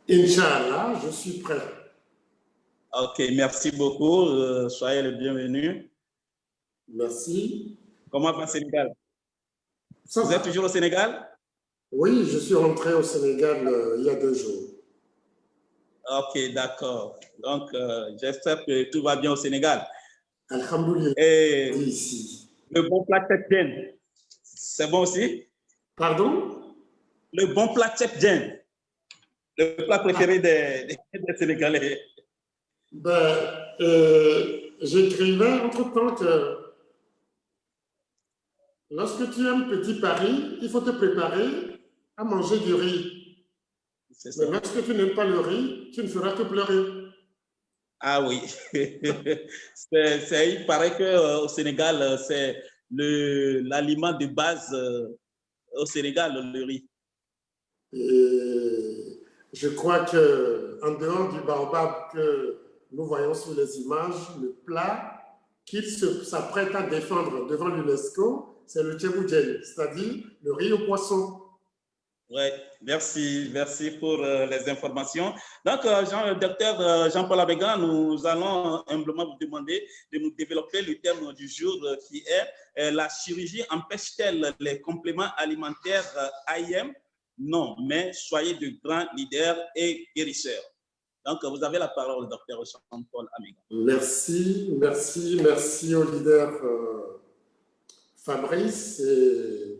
Inch'Allah, je suis prêt. Ok, merci beaucoup. Soyez le bienvenu. Merci. Comment va le Sénégal? Ça Vous va. êtes toujours au Sénégal? Oui, je suis rentré au Sénégal il y a 2 jours. Ok, d'accord. Donc, j'espère que tout va bien au Sénégal. Alhamdoulilah, Et ici. le bon plat tchèque, c'est bon aussi? Pardon? Le bon plat tchèque, le plat préféré des Sénégalais. J'écrivais entre-temps que lorsque tu aimes Petit Paris, il faut te préparer à manger du riz. Mais lorsque tu n'aimes pas le riz, tu ne feras que pleurer. Ah oui, il paraît qu'au Sénégal, c'est l'aliment de base au Sénégal, le riz. Et je crois qu'en dehors du baobab que nous voyons sur les images, le plat qu'il s'apprête à défendre devant l'UNESCO, c'est le tchéboudienne, c'est-à-dire le riz au poisson. Oui, merci pour les informations. Donc, docteur Jean-Paul Abega, nous allons humblement vous demander de nous développer le terme du jour qui est la chirurgie empêche-t-elle les compléments alimentaires AIM? Non, mais soyez de grands leaders et guérisseurs. Donc, vous avez la parole, docteur Jean-Paul Abega. Merci au leader Fabrice. Et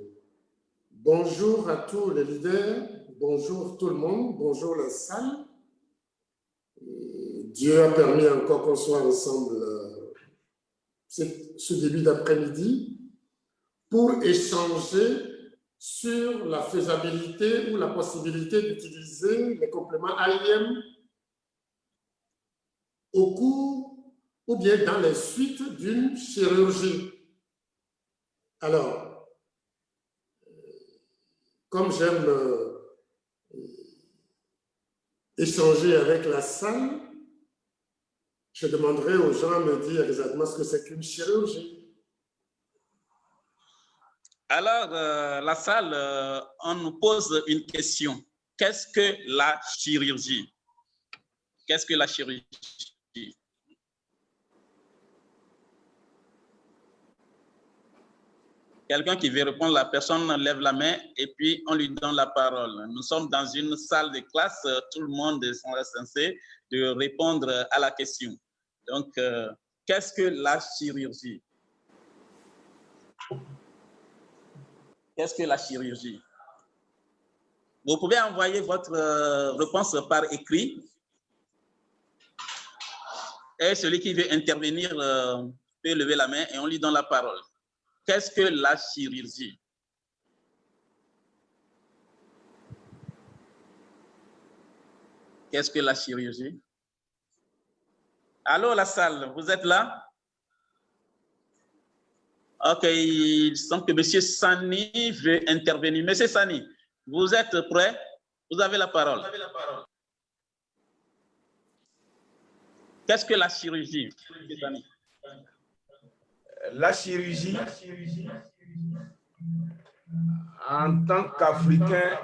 bonjour à tous les leaders, bonjour tout le monde, bonjour la salle. Et Dieu a permis encore qu'on soit ensemble ce début d'après-midi pour échanger sur la faisabilité ou la possibilité d'utiliser les compléments AIM au cours ou bien dans les suites d'une chirurgie. Alors, comme j'aime échanger avec la salle, je demanderai aux gens à me dire exactement ce que c'est qu'une chirurgie. Alors, la salle, on nous pose une question. Qu'est-ce que la chirurgie? Qu'est-ce que la chirurgie? Quelqu'un qui veut répondre, la personne lève la main et puis on lui donne la parole. Nous sommes dans une salle de classe, tout le monde est censé de répondre à la question. Donc, qu'est-ce que la chirurgie? Qu'est-ce que la chirurgie? Vous pouvez envoyer votre réponse par écrit. Et celui qui veut intervenir peut lever la main et on lui donne la parole. Qu'est-ce que la chirurgie? Qu'est-ce que la chirurgie? Allô, la salle, vous êtes là? Ok, il semble que M. Sani veut intervenir. M. Sani, vous êtes prêt? Vous avez la parole. Qu'est-ce que la chirurgie? La chirurgie, en tant qu'Africain,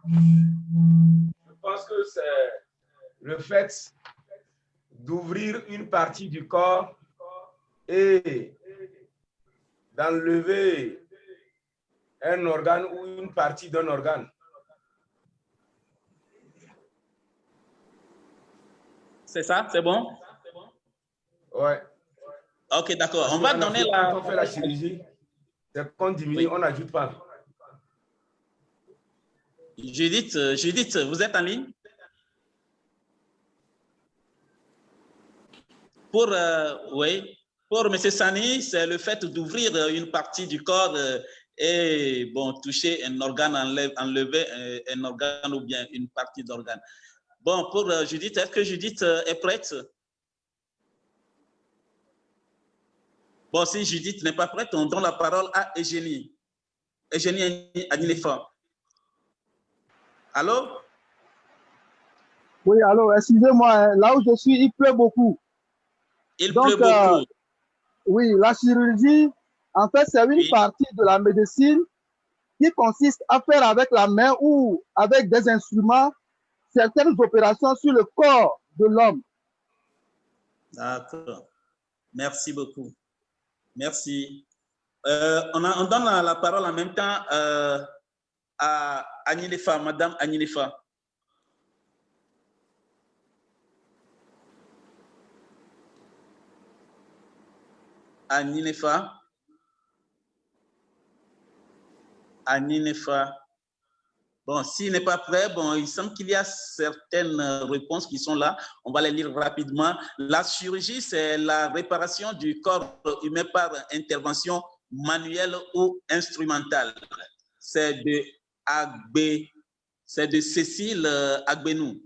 je pense que c'est le fait d'ouvrir une partie du corps et d'enlever un organe ou une partie d'un organe. C'est ça? C'est bon? Ouais. Ok, d'accord. On va donner la... Quand on fait la chirurgie, c'est qu'on diminue, on n'ajoute pas. Judith, vous êtes en ligne? Pour M. Sani, c'est le fait d'ouvrir une partie du corps et bon, toucher un organe, enlever un organe ou bien une partie d'organe. Bon, pour Judith, est-ce que Judith est prête? Bon, si Judith n'est pas prête, on donne la parole à Eugénie. Eugénie Adinefa. Allô? Oui, allô, excusez-moi, là où je suis, il pleut beaucoup. Il pleut beaucoup. Oui, la chirurgie, en fait, c'est une partie de la médecine qui consiste à faire avec la main ou avec des instruments certaines opérations sur le corps de l'homme. D'accord. Merci beaucoup. Merci. On donne la parole en même temps à Agnilefa, Madame Agnilefa. Agnilefa. Agnilefa. Bon, s'il n'est pas prêt, bon, il semble qu'il y a certaines réponses qui sont là. On va les lire rapidement. La chirurgie, c'est la réparation du corps humain par intervention manuelle ou instrumentale. C'est de Cécile Agbenou.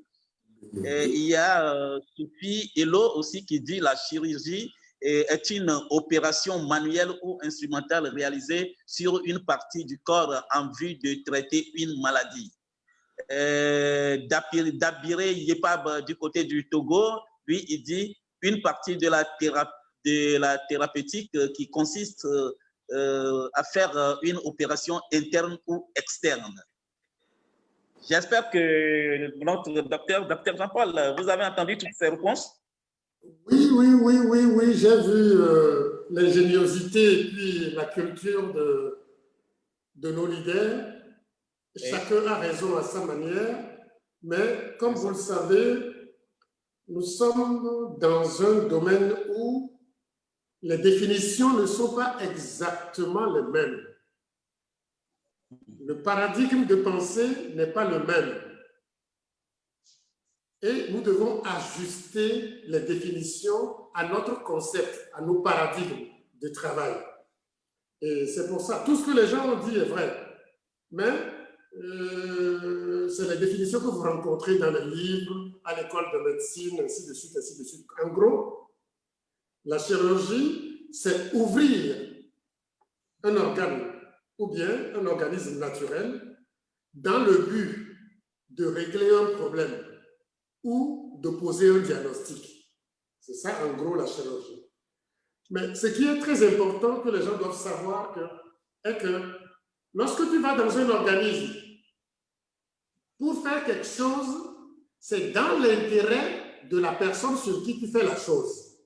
Et il y a Sophie Hello aussi qui dit la chirurgie est une opération manuelle ou instrumentale réalisée sur une partie du corps en vue de traiter une maladie. Dabiré Yepab du côté du Togo, lui, il dit une partie de la thérapeutique qui consiste à faire une opération interne ou externe. J'espère que notre docteur Jean-Paul, vous avez entendu toutes ces réponses? Oui, j'ai vu l'ingéniosité et puis la culture de nos leaders. Chacun a raison à sa manière, mais comme vous le savez, nous sommes dans un domaine où les définitions ne sont pas exactement les mêmes. Le paradigme de pensée n'est pas le même. Et nous devons ajuster les définitions à notre concept, à nos paradigmes de travail. Et c'est pour ça, tout ce que les gens ont dit est vrai. Mais c'est les définitions que vous rencontrez dans les livres, à l'école de médecine, ainsi de suite, ainsi de suite. En gros, la chirurgie, c'est ouvrir un organe ou bien un organisme naturel dans le but de régler un problème ou de poser un diagnostic. C'est ça, en gros, la chirurgie. Mais ce qui est très important que les gens doivent savoir est que lorsque tu vas dans un organisme pour faire quelque chose, c'est dans l'intérêt de la personne sur qui tu fais la chose.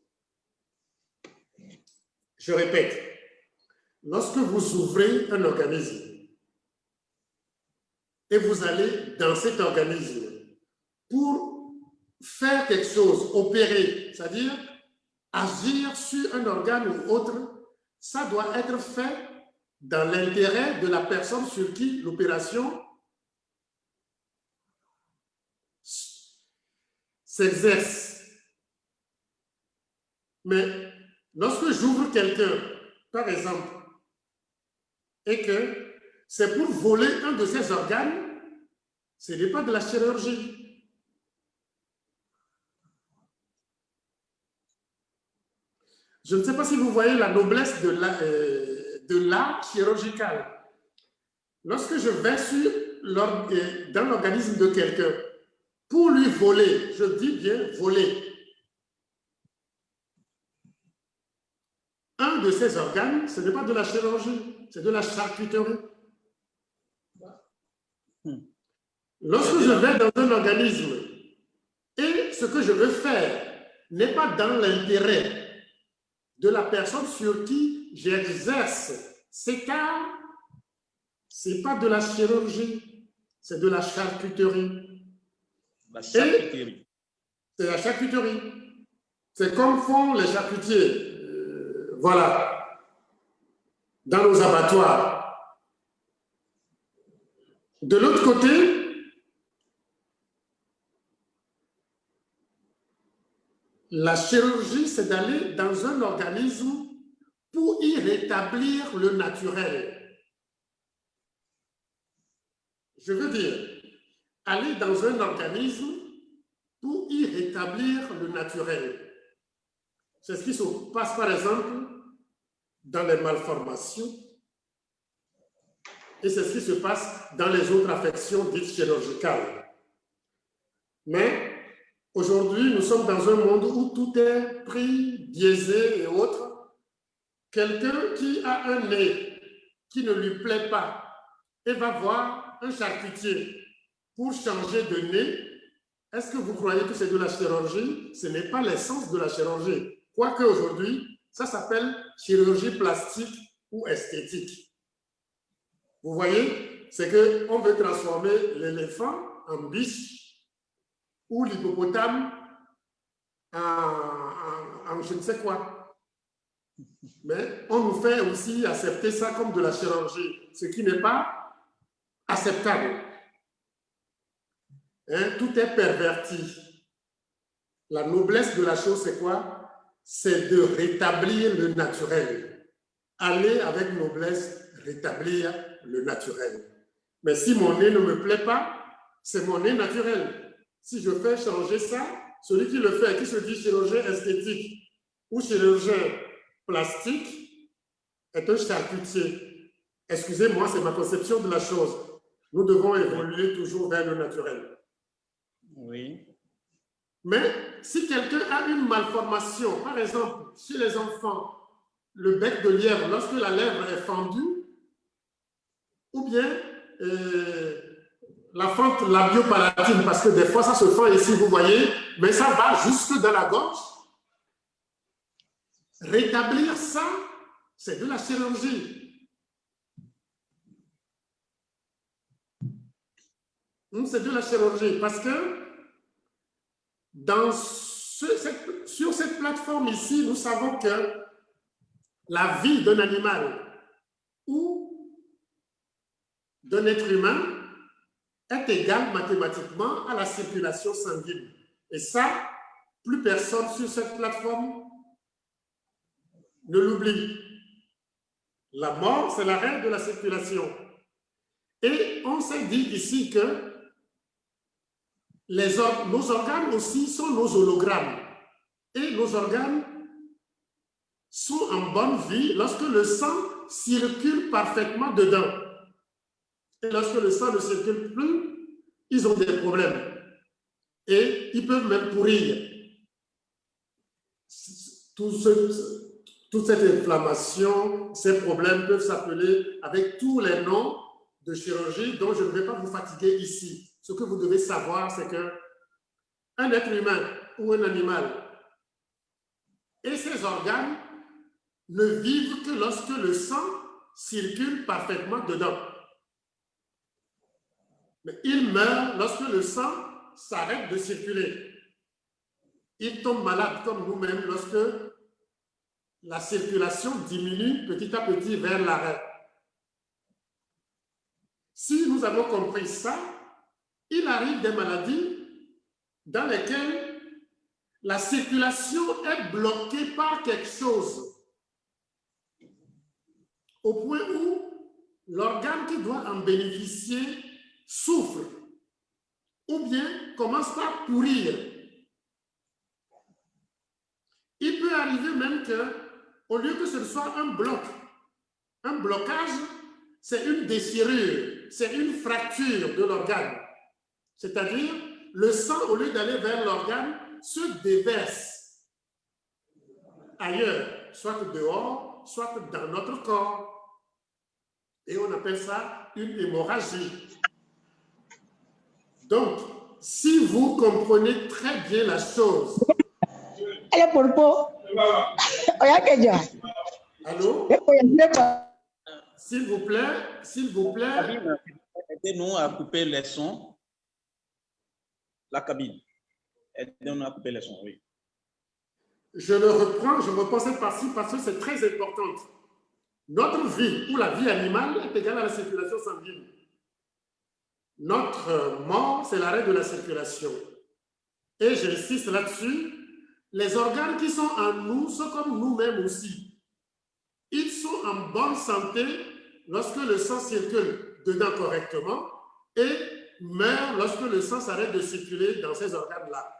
Je répète, lorsque vous ouvrez un organisme et vous allez dans cet organisme pour faire quelque chose, opérer, c'est-à-dire agir sur un organe ou autre, ça doit être fait dans l'intérêt de la personne sur qui l'opération s'exerce. Mais lorsque j'ouvre quelqu'un, par exemple, et que c'est pour voler un de ses organes, ce n'est pas de la chirurgie. Je ne sais pas si vous voyez la noblesse de l'art chirurgical. Lorsque je vais dans l'organisme de quelqu'un, pour lui voler, je dis bien voler, un de ses organes, ce n'est pas de la chirurgie, c'est de la charcuterie. Lorsque je vais dans un organisme et ce que je veux faire n'est pas dans l'intérêt de la personne sur qui j'exerce cet art, ce n'est pas de la chirurgie, c'est de la charcuterie. La charcuterie. C'est la charcuterie. C'est comme font les charcutiers, voilà, dans nos abattoirs. De l'autre côté, la chirurgie, c'est d'aller dans un organisme pour y rétablir le naturel. Je veux dire, aller dans un organisme pour y rétablir le naturel. C'est ce qui se passe, par exemple, dans les malformations et c'est ce qui se passe dans les autres affections dites chirurgicales. Mais aujourd'hui, nous sommes dans un monde où tout est pris, biaisé et autres. Quelqu'un qui a un nez qui ne lui plaît pas et va voir un charcutier pour changer de nez, Est-ce que vous croyez que c'est de la chirurgie? Ce n'est pas l'essence de la chirurgie. Quoique aujourd'hui, ça s'appelle chirurgie plastique ou esthétique. Vous voyez, c'est qu'on veut transformer l'éléphant en biche ou l'hippopotame en je ne sais quoi. Mais on nous fait aussi accepter ça comme de la chirurgie, ce qui n'est pas acceptable. Hein, tout est perverti. La noblesse de la chose, c'est quoi? C'est de rétablir le naturel. Aller avec noblesse, rétablir le naturel. Mais si mon nez ne me plaît pas, c'est mon nez naturel. Si je fais changer ça, celui qui le fait, qui se dit chirurgien esthétique ou chirurgien plastique, est un charcutier. Excusez-moi, c'est ma conception de la chose. Nous devons évoluer toujours vers le naturel. Oui. Mais si quelqu'un a une malformation, par exemple, chez les enfants, le bec de lièvre, lorsque la lèvre est fendue, ou bien la fente labiopalatine, parce que des fois ça se fend ici, vous voyez, mais ça va jusque dans la gorge. Rétablir ça, c'est de la chirurgie. C'est de la chirurgie parce que sur cette plateforme ici, nous savons que la vie d'un animal ou d'un être humain est égale mathématiquement à la circulation sanguine. Et ça, plus personne sur cette plateforme ne l'oublie. La mort, c'est l'arrêt de la circulation. Et on s'est dit ici que nos organes aussi sont nos hologrammes. Et nos organes sont en bonne vie lorsque le sang circule parfaitement dedans. Et lorsque le sang ne circule plus, ils ont des problèmes. Et ils peuvent même pourrir. Toute cette inflammation, ces problèmes peuvent s'appeler avec tous les noms de chirurgie dont je ne vais pas vous fatiguer ici. Ce que vous devez savoir, c'est qu'un être humain ou un animal et ses organes ne vivent que lorsque le sang circule parfaitement dedans. Mais ils meurent lorsque le sang s'arrête de circuler. Ils tombent malades comme nous-mêmes lorsque la circulation diminue petit à petit vers l'arrêt. Si nous avons compris ça, il arrive des maladies dans lesquelles la circulation est bloquée par quelque chose, au point où l'organe qui doit en bénéficier souffre ou bien commence par pourrir. Il peut arriver même qu'au lieu que ce soit un blocage, c'est une déchirure, c'est une fracture de l'organe. C'est-à-dire, le sang, au lieu d'aller vers l'organe, se déverse ailleurs, soit dehors, soit dans notre corps. Et on appelle ça une hémorragie. Donc, si vous comprenez très bien la chose... Allô? S'il vous plaît. Aidez-nous à couper les sons. La cabine. Aidez-nous à couper les sons, oui. Je le reprends, je reprends cette partie parce que c'est très important. Notre vie, ou la vie animale, est égale à la circulation sanguine. Notre mort, c'est l'arrêt de la circulation. Et j'insiste là-dessus, les organes qui sont en nous sont comme nous-mêmes aussi. Ils sont en bonne santé lorsque le sang circule dedans correctement et meurent lorsque le sang s'arrête de circuler dans ces organes-là.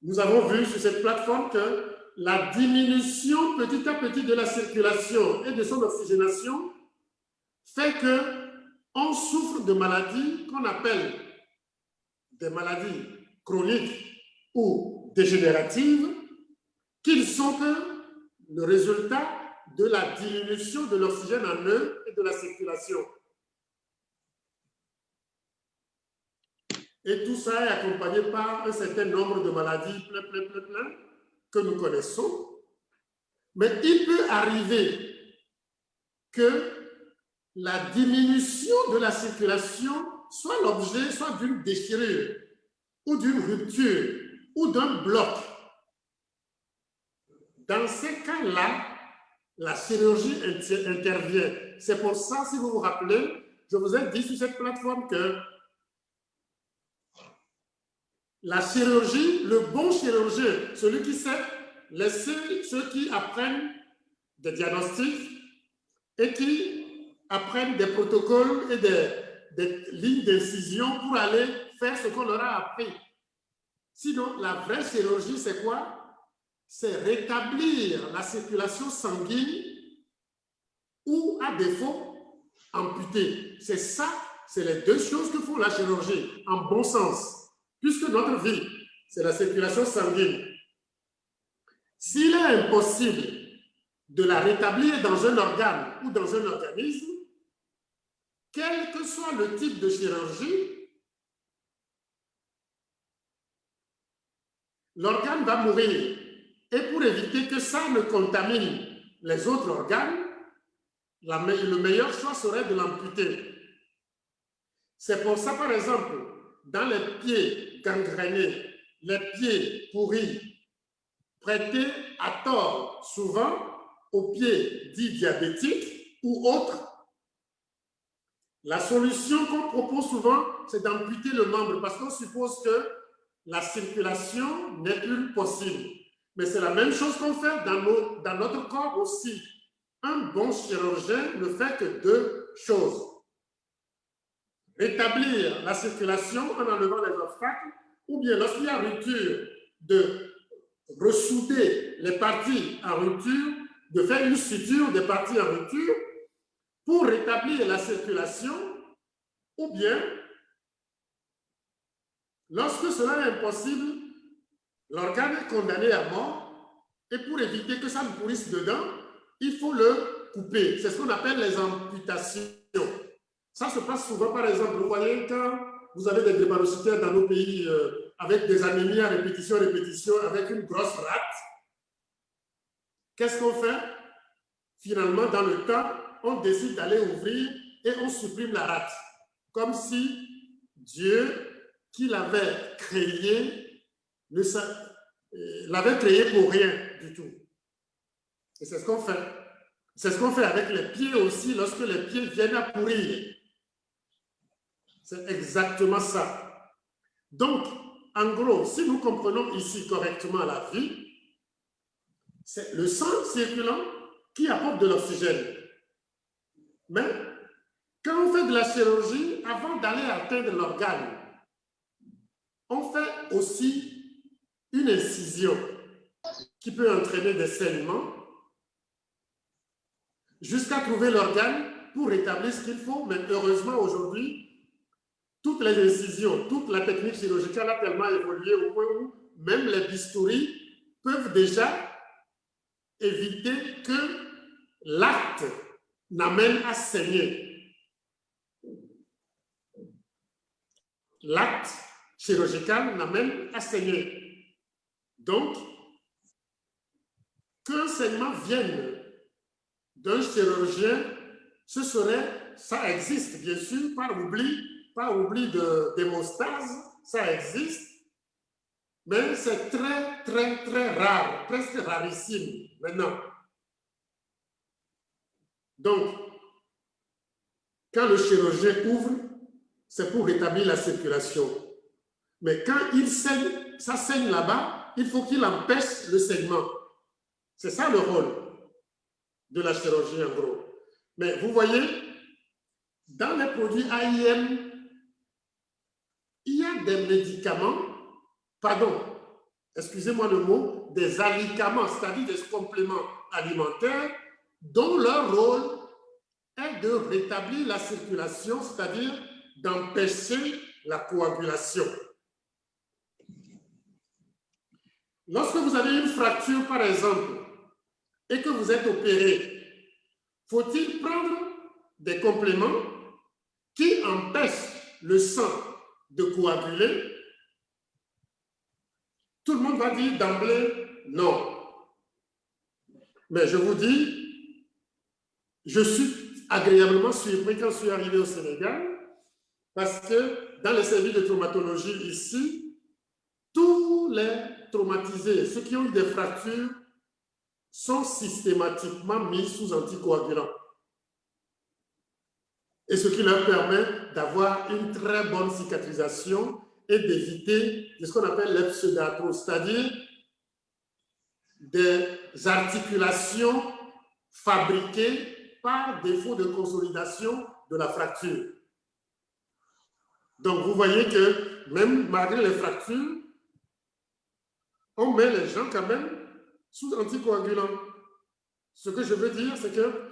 Nous avons vu sur cette plateforme que la diminution petit à petit de la circulation et de son oxygénation fait qu'on souffre de maladies qu'on appelle des maladies chroniques ou dégénératives, qui sont que le résultat de la diminution de l'oxygène en eux et de la circulation. Et tout ça est accompagné par un certain nombre de maladies plein, que nous connaissons. Mais il peut arriver que la diminution de la circulation soit l'objet soit d'une déchirure ou d'une rupture ou d'un bloc. Dans ces cas-là, la chirurgie intervient. C'est pour ça, si vous vous rappelez, je vous ai dit sur cette plateforme que la chirurgie, le bon chirurgien, celui qui sait laisser ceux qui apprennent des diagnostics et qui apprennent des protocoles et des lignes d'incision pour aller faire ce qu'on leur a appris. Sinon, la vraie chirurgie, c'est quoi? C'est rétablir la circulation sanguine ou, à défaut, amputer. C'est ça, c'est les deux choses que font la chirurgie, en bon sens. Puisque notre vie, c'est la circulation sanguine. S'il est impossible de la rétablir dans un organe ou dans un organisme, quel que soit le type de chirurgie, l'organe va mourir. Et pour éviter que ça ne contamine les autres organes, le meilleur choix serait de l'amputer. C'est pour ça, par exemple, dans les pieds gangrénés, les pieds pourris, prêtés à tort souvent aux pieds dits diabétiques ou autres, la solution qu'on propose souvent, c'est d'amputer le membre parce qu'on suppose que la circulation n'est plus possible. Mais c'est la même chose qu'on fait dans notre corps aussi. Un bon chirurgien ne fait que deux choses. Rétablir la circulation en enlevant les obstacles, ou bien lorsqu'il y a rupture, de ressouder les parties en rupture, de faire une suture des parties en rupture pour rétablir la circulation, ou bien, lorsque cela est impossible, l'organe est condamné à mort et pour éviter que ça ne pourrisse dedans, il faut le couper. C'est ce qu'on appelle les amputations. Ça se passe souvent, par exemple, vous voyez, quand vous avez des drépanocytaires dans nos pays avec des anémies à répétition, avec une grosse rate, qu'est-ce qu'on fait? Finalement, dans le temps, on décide d'aller ouvrir et on supprime la rate. Comme si Dieu, qui l'avait créé, l'avait créé pour rien du tout. Et c'est ce qu'on fait. C'est ce qu'on fait avec les pieds aussi lorsque les pieds viennent à pourrir. C'est exactement ça. Donc, en gros, si nous comprenons ici correctement la vie, c'est le sang circulant qui apporte de l'oxygène. Mais quand on fait de la chirurgie, avant d'aller atteindre l'organe, on fait aussi une incision qui peut entraîner des saignements jusqu'à trouver l'organe pour rétablir ce qu'il faut. Mais heureusement, aujourd'hui, toutes les incisions, toute la technique chirurgicale a tellement évolué au point où même les bistouris peuvent déjà éviter que l'acte n'amène à saigner. L'acte chirurgical n'amène à saigner. Donc, qu'un saignement vienne d'un chirurgien, ce serait, ça existe bien sûr, par oubli d'hémostase, ça existe, mais c'est très, très, très rare, presque rarissime maintenant. Donc, quand le chirurgien ouvre, c'est pour rétablir la circulation. Mais quand il saigne, ça saigne là-bas, il faut qu'il empêche le saignement. C'est ça le rôle de la chirurgie en gros. Mais vous voyez, dans les produits AIM, il y a des médicaments, excusez-moi le mot, des alicaments, c'est-à-dire des compléments alimentaires dont leur rôle est de rétablir la circulation, c'est-à-dire d'empêcher la coagulation. Lorsque vous avez une fracture, par exemple, et que vous êtes opéré, faut-il prendre des compléments qui empêchent le sang de coaguler, tout le monde va dire d'emblée non. Mais je vous dis, je suis agréablement surpris quand je suis arrivé au Sénégal, parce que dans les services de traumatologie ici, tous les traumatisés, ceux qui ont eu des fractures, sont systématiquement mis sous anticoagulants. Et ce qui leur permet d'avoir une très bonne cicatrisation et d'éviter ce qu'on appelle l'epseudarthrose, c'est-à-dire des articulations fabriquées par défaut de consolidation de la fracture. Donc, vous voyez que même malgré les fractures, on met les gens quand même sous anticoagulants. Ce que je veux dire, c'est que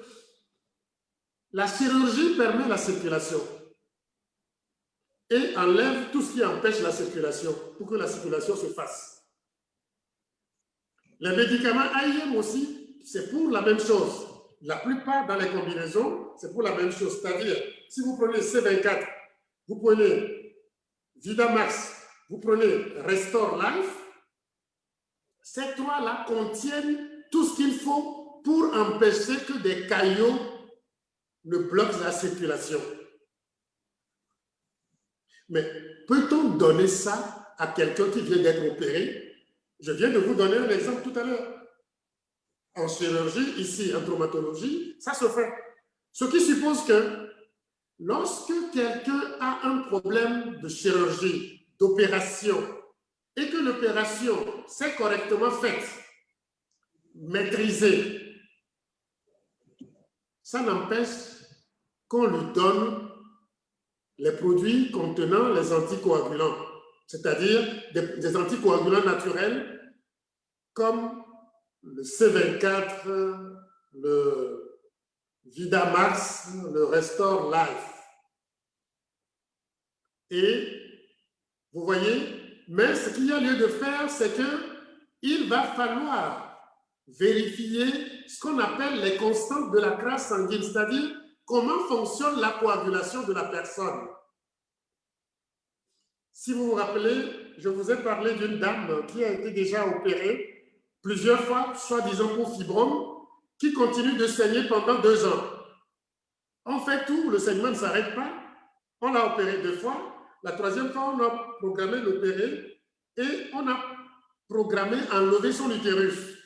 la chirurgie permet la circulation et enlève tout ce qui empêche la circulation pour que la circulation se fasse. Les médicaments AIM aussi, c'est pour la même chose. La plupart dans les combinaisons, c'est pour la même chose. C'est-à-dire, si vous prenez C24, vous prenez Vidamax, vous prenez Restore Life, ces trois-là contiennent tout ce qu'il faut pour empêcher que des caillots ne bloquent la circulation. Mais peut-on donner ça à quelqu'un qui vient d'être opéré? Je viens de vous donner un exemple tout à l'heure. En chirurgie, ici, en traumatologie, ça se fait. Ce qui suppose que lorsque quelqu'un a un problème de chirurgie, d'opération, et que l'opération s'est correctement faite, maîtrisée, ça n'empêche qu'on lui donne les produits contenant les anticoagulants, c'est-à-dire des anticoagulants naturels comme le C24, le Vidamax, le Restore Life. Et vous voyez, mais ce qu'il y a lieu de faire, c'est qu'il va falloir vérifier ce qu'on appelle les constantes de la crasse sanguine, c'est-à-dire comment fonctionne la coagulation de la personne. Si vous vous rappelez, je vous ai parlé d'une dame qui a été déjà opérée plusieurs fois, soi-disant pour fibrome, qui continue de saigner pendant 2 ans. On fait tout, le saignement ne s'arrête pas. On l'a opéré 2 fois. La 3e fois, on a programmé l'opérer et on a programmé enlever son utérus.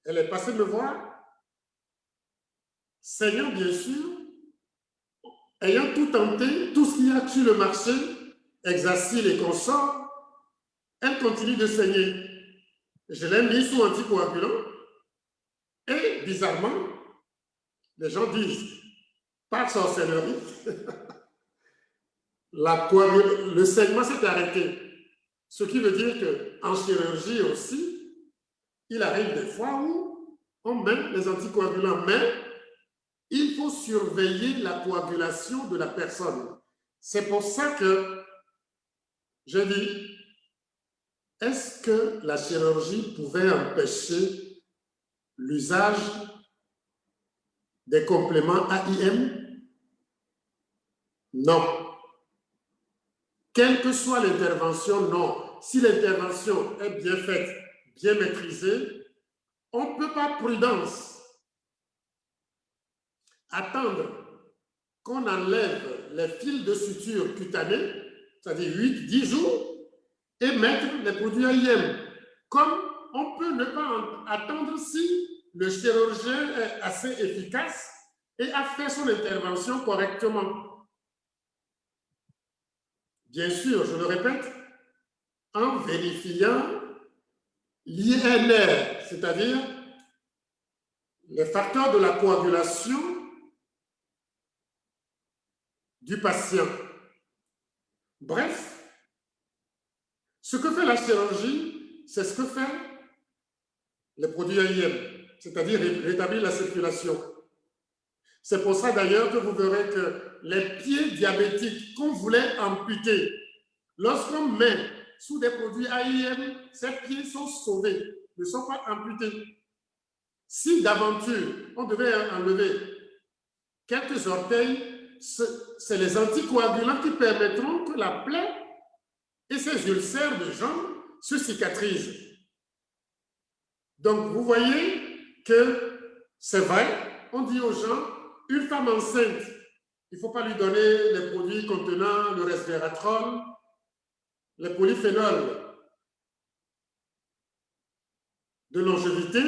Elle est passée me voir, saignant bien sûr, ayant tout tenté, tout ce qu'il y a sur le marché, Exacil et consorts, elle continue de saigner. Je l'ai mis sous anticoagulant et bizarrement, les gens disent, par sorcellerie, le saignement s'est arrêté. Ce qui veut dire qu'en chirurgie aussi, il arrive des fois où on met les anticoagulants, mais il faut surveiller la coagulation de la personne. C'est pour ça que je dis, est-ce que la chirurgie pouvait empêcher l'usage des compléments AIM? Non. Quelle que soit l'intervention, non. Si l'intervention est bien faite, bien maîtrisée, on ne peut pas, prudence, attendre qu'on enlève les fils de suture cutanés, c'est-à-dire 8-10 jours, et mettre les produits AIM. Comme on peut ne pas attendre si le chirurgien est assez efficace et a fait son intervention correctement. Bien sûr, je le répète, en vérifiant l'INR, c'est-à-dire les facteurs de la coagulation du patient. Bref, ce que fait la chirurgie, c'est ce que fait les produits AIM, c'est-à-dire rétablir la circulation. C'est pour ça d'ailleurs que vous verrez que les pieds diabétiques qu'on voulait amputer, lorsqu'on met sous des produits AIM, ces pieds sont sauvés, ne sont pas amputés. Si d'aventure on devait enlever quelques orteils, c'est les anticoagulants qui permettront que la plaie et ces ulcères de jambes se cicatrisent. Donc, vous voyez que c'est vrai, on dit aux gens, une femme enceinte, il ne faut pas lui donner les produits contenant le resveratrol, les polyphénols de longévité,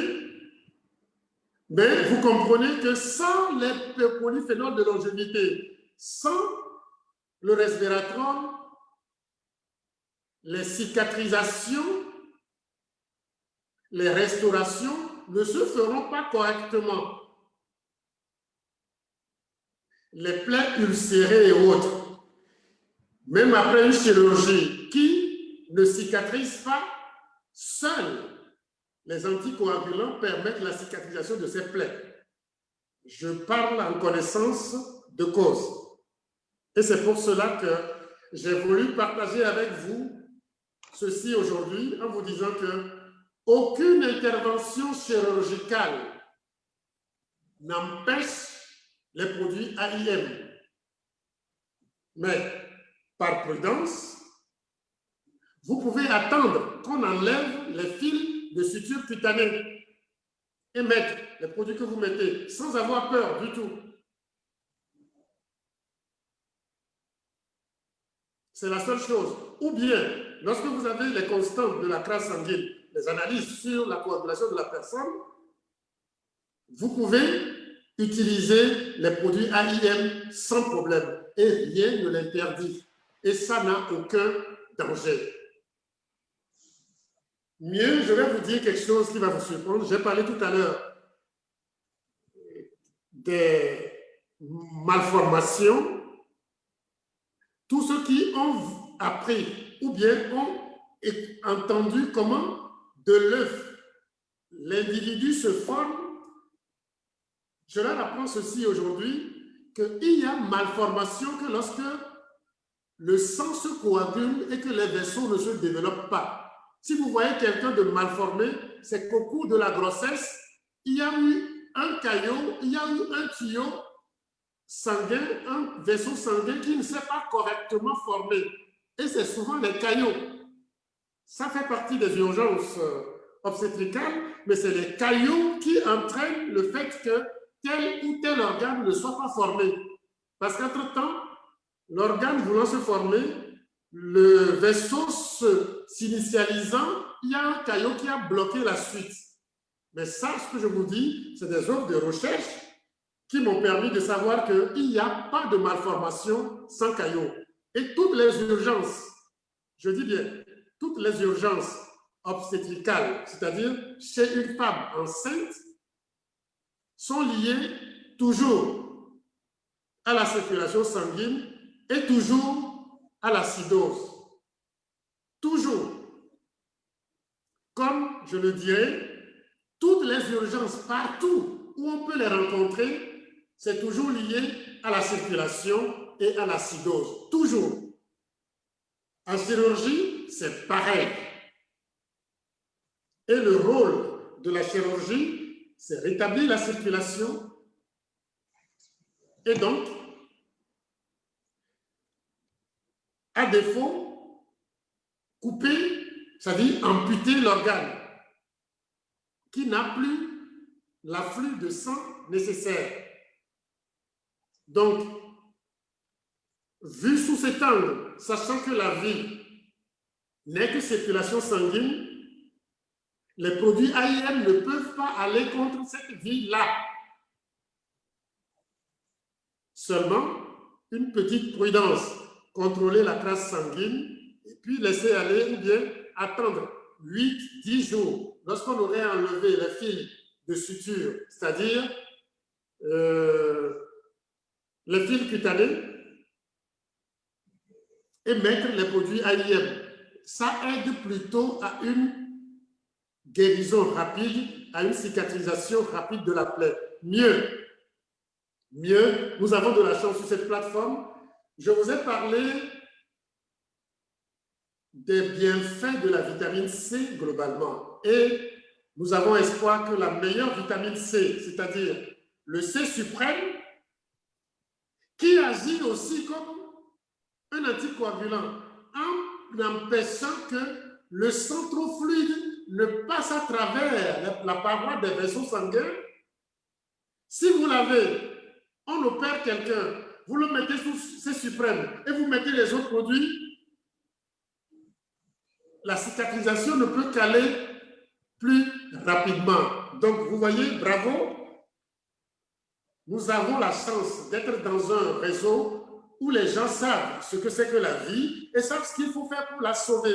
mais vous comprenez que sans les polyphénols de longévité, sans le resveratrol, les cicatrisations, les restaurations ne se feront pas correctement. Les plaies ulcérées et autres, même après une chirurgie qui ne cicatrise pas, seuls les anticoagulants permettent la cicatrisation de ces plaies. Je parle en connaissance de cause. Et c'est pour cela que j'ai voulu partager avec vous ceci aujourd'hui en vous disant que aucune intervention chirurgicale n'empêche les produits AIM. Mais par prudence, vous pouvez attendre qu'on enlève les fils de suture cutanée et mettre les produits que vous mettez sans avoir peur du tout. C'est la seule chose. Ou bien, lorsque vous avez les constantes de la crasse sanguine, les analyses sur la coagulation de la personne, vous pouvez utiliser les produits AIM sans problème et rien ne l'interdit. Et ça n'a aucun danger. Mieux, je vais vous dire quelque chose qui va vous surprendre. J'ai parlé tout à l'heure des malformations. Tous ceux qui ont appris ou bien ont entendu comment de l'œuf l'individu se forme, je leur apprends ceci aujourd'hui, qu'il y a malformation que lorsque le sang se coagule et que les vaisseaux ne se développent pas. Si vous voyez quelqu'un de malformé, c'est qu'au cours de la grossesse, il y a eu un caillot, il y a eu un tuyau sanguin, un vaisseau sanguin qui ne s'est pas correctement formé. Et c'est souvent les caillots. Ça fait partie des urgences obstétricales, mais c'est les caillots qui entraînent le fait que tel ou tel organe ne soit pas formé. Parce qu'entre-temps, l'organe voulant se former, le vaisseau s'initialisant, il y a un caillot qui a bloqué la suite. Mais ça, ce que je vous dis, c'est des œuvres de recherche qui m'ont permis de savoir qu'il n'y a pas de malformation sans caillot. Et toutes les urgences, je dis bien, toutes les urgences obstétricales, c'est-à-dire chez une femme enceinte, sont liées toujours à la circulation sanguine et toujours à l'acidose. Toujours. Comme je le dirais, toutes les urgences partout où on peut les rencontrer, c'est toujours lié à la circulation et à l'acidose. Toujours. En chirurgie, c'est pareil. Et le rôle de la chirurgie, c'est rétablir la circulation et donc, à défaut, couper, c'est-à-dire amputer l'organe qui n'a plus l'afflux de sang nécessaire. Donc, vu sous cet angle, sachant que la vie n'est que circulation sanguine, les produits AIM ne peuvent pas aller contre cette vie-là. Seulement, une petite prudence, contrôler la crasse sanguine et puis laisser aller ou bien attendre 8-10 jours. Lorsqu'on aurait enlevé les fils de suture, c'est-à-dire les fils cutanés, et mettre les produits AIM. Ça aide plutôt à une guérison rapide, à une cicatrisation rapide de la plaie. Mieux, nous avons de la chance sur cette plateforme. Je vous ai parlé des bienfaits de la vitamine C globalement. Et nous avons espoir que la meilleure vitamine C, c'est-à-dire le C suprême, qui agit aussi comme un anticoagulant en empêchant que le sang trop fluide ne passe à travers la paroi des vaisseaux sanguins. Si vous l'avez, on opère quelqu'un, vous le mettez sous ces suprêmes et vous mettez les autres produits, la cicatrisation ne peut qu'aller plus rapidement. Donc, vous voyez, bravo. Nous avons la chance d'être dans un réseau où les gens savent ce que c'est que la vie et savent ce qu'il faut faire pour la sauver.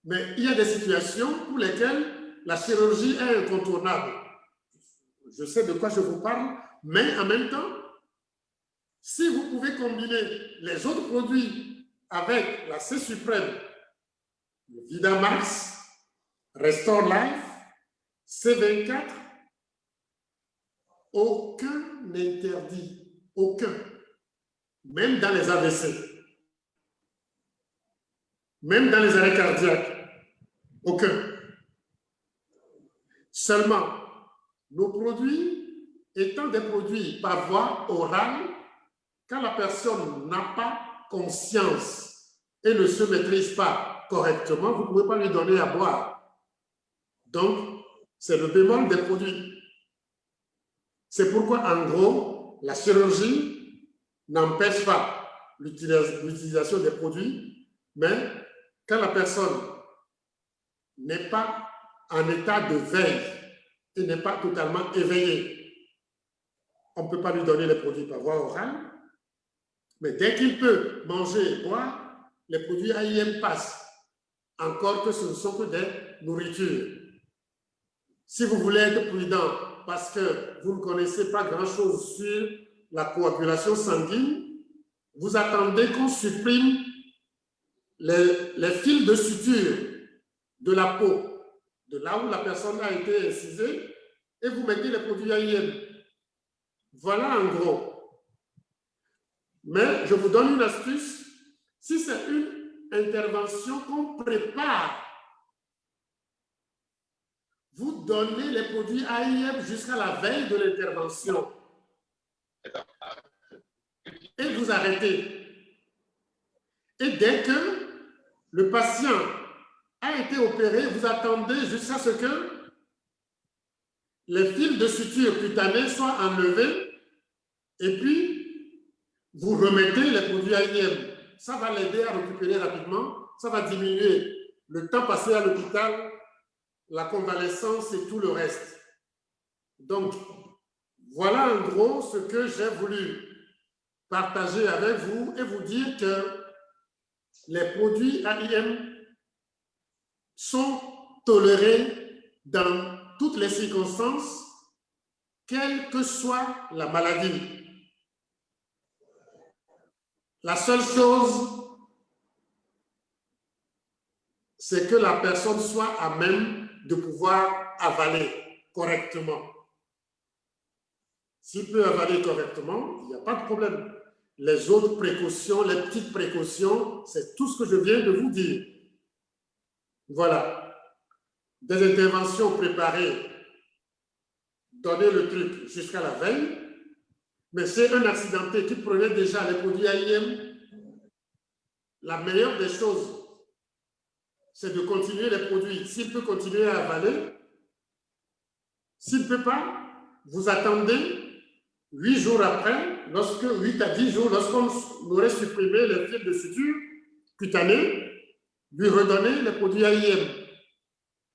Mais il y a des situations pour lesquelles la chirurgie est incontournable. Je sais de quoi je vous parle, mais en même temps, si vous pouvez combiner les autres produits avec la C suprême, le Vidamax, Restore Life, C24, aucun n'interdit, aucun, même dans les AVC, même dans les arrêts cardiaques, aucun. Seulement, nos produits étant des produits par voie orale, quand la personne n'a pas conscience et ne se maîtrise pas correctement, vous ne pouvez pas lui donner à boire. Donc, c'est le bémol des produits. C'est pourquoi, en gros, la chirurgie n'empêche pas l'utilisation des produits, mais quand la personne n'est pas en état de veille et n'est pas totalement éveillée, on ne peut pas lui donner les produits par voie orale, mais dès qu'il peut manger et boire, les produits AIM passent, encore que ce ne sont que des nourritures. Si vous voulez être prudent parce que vous ne connaissez pas grand-chose sur la coagulation sanguine, vous attendez qu'on supprime les fils de suture de la peau, de là où la personne a été incisée, et vous mettez les produits AIM. Voilà en gros. Mais je vous donne une astuce. Si c'est une intervention qu'on prépare, vous donnez les produits AIM jusqu'à la veille de l'intervention. Et vous arrêtez. Et dès que le patient a été opéré, vous attendez jusqu'à ce que les fils de suture cutanés soient enlevés et puis vous remettez les produits AIM. Ça va l'aider à récupérer rapidement, ça va diminuer le temps passé à l'hôpital, la convalescence et tout le reste. Donc, voilà en gros ce que j'ai voulu partager avec vous et vous dire que les produits AIM sont tolérés dans toutes les circonstances, quelle que soit la maladie. La seule chose, c'est que la personne soit à même de pouvoir avaler correctement. S'il peut avaler correctement, il n'y a pas de problème. Les autres précautions, les petites précautions, c'est tout ce que je viens de vous dire. Voilà. Des interventions préparées, donner le truc jusqu'à la veille, mais c'est un accidenté qui prenait déjà les produits AIM. La meilleure des choses, c'est de continuer les produits. S'il peut continuer à avaler, s'il ne peut pas, vous attendez 8 jours après, 8 à 10 jours, lorsqu'on aurait supprimé les fils de suture cutanés, lui redonner les produits AIM.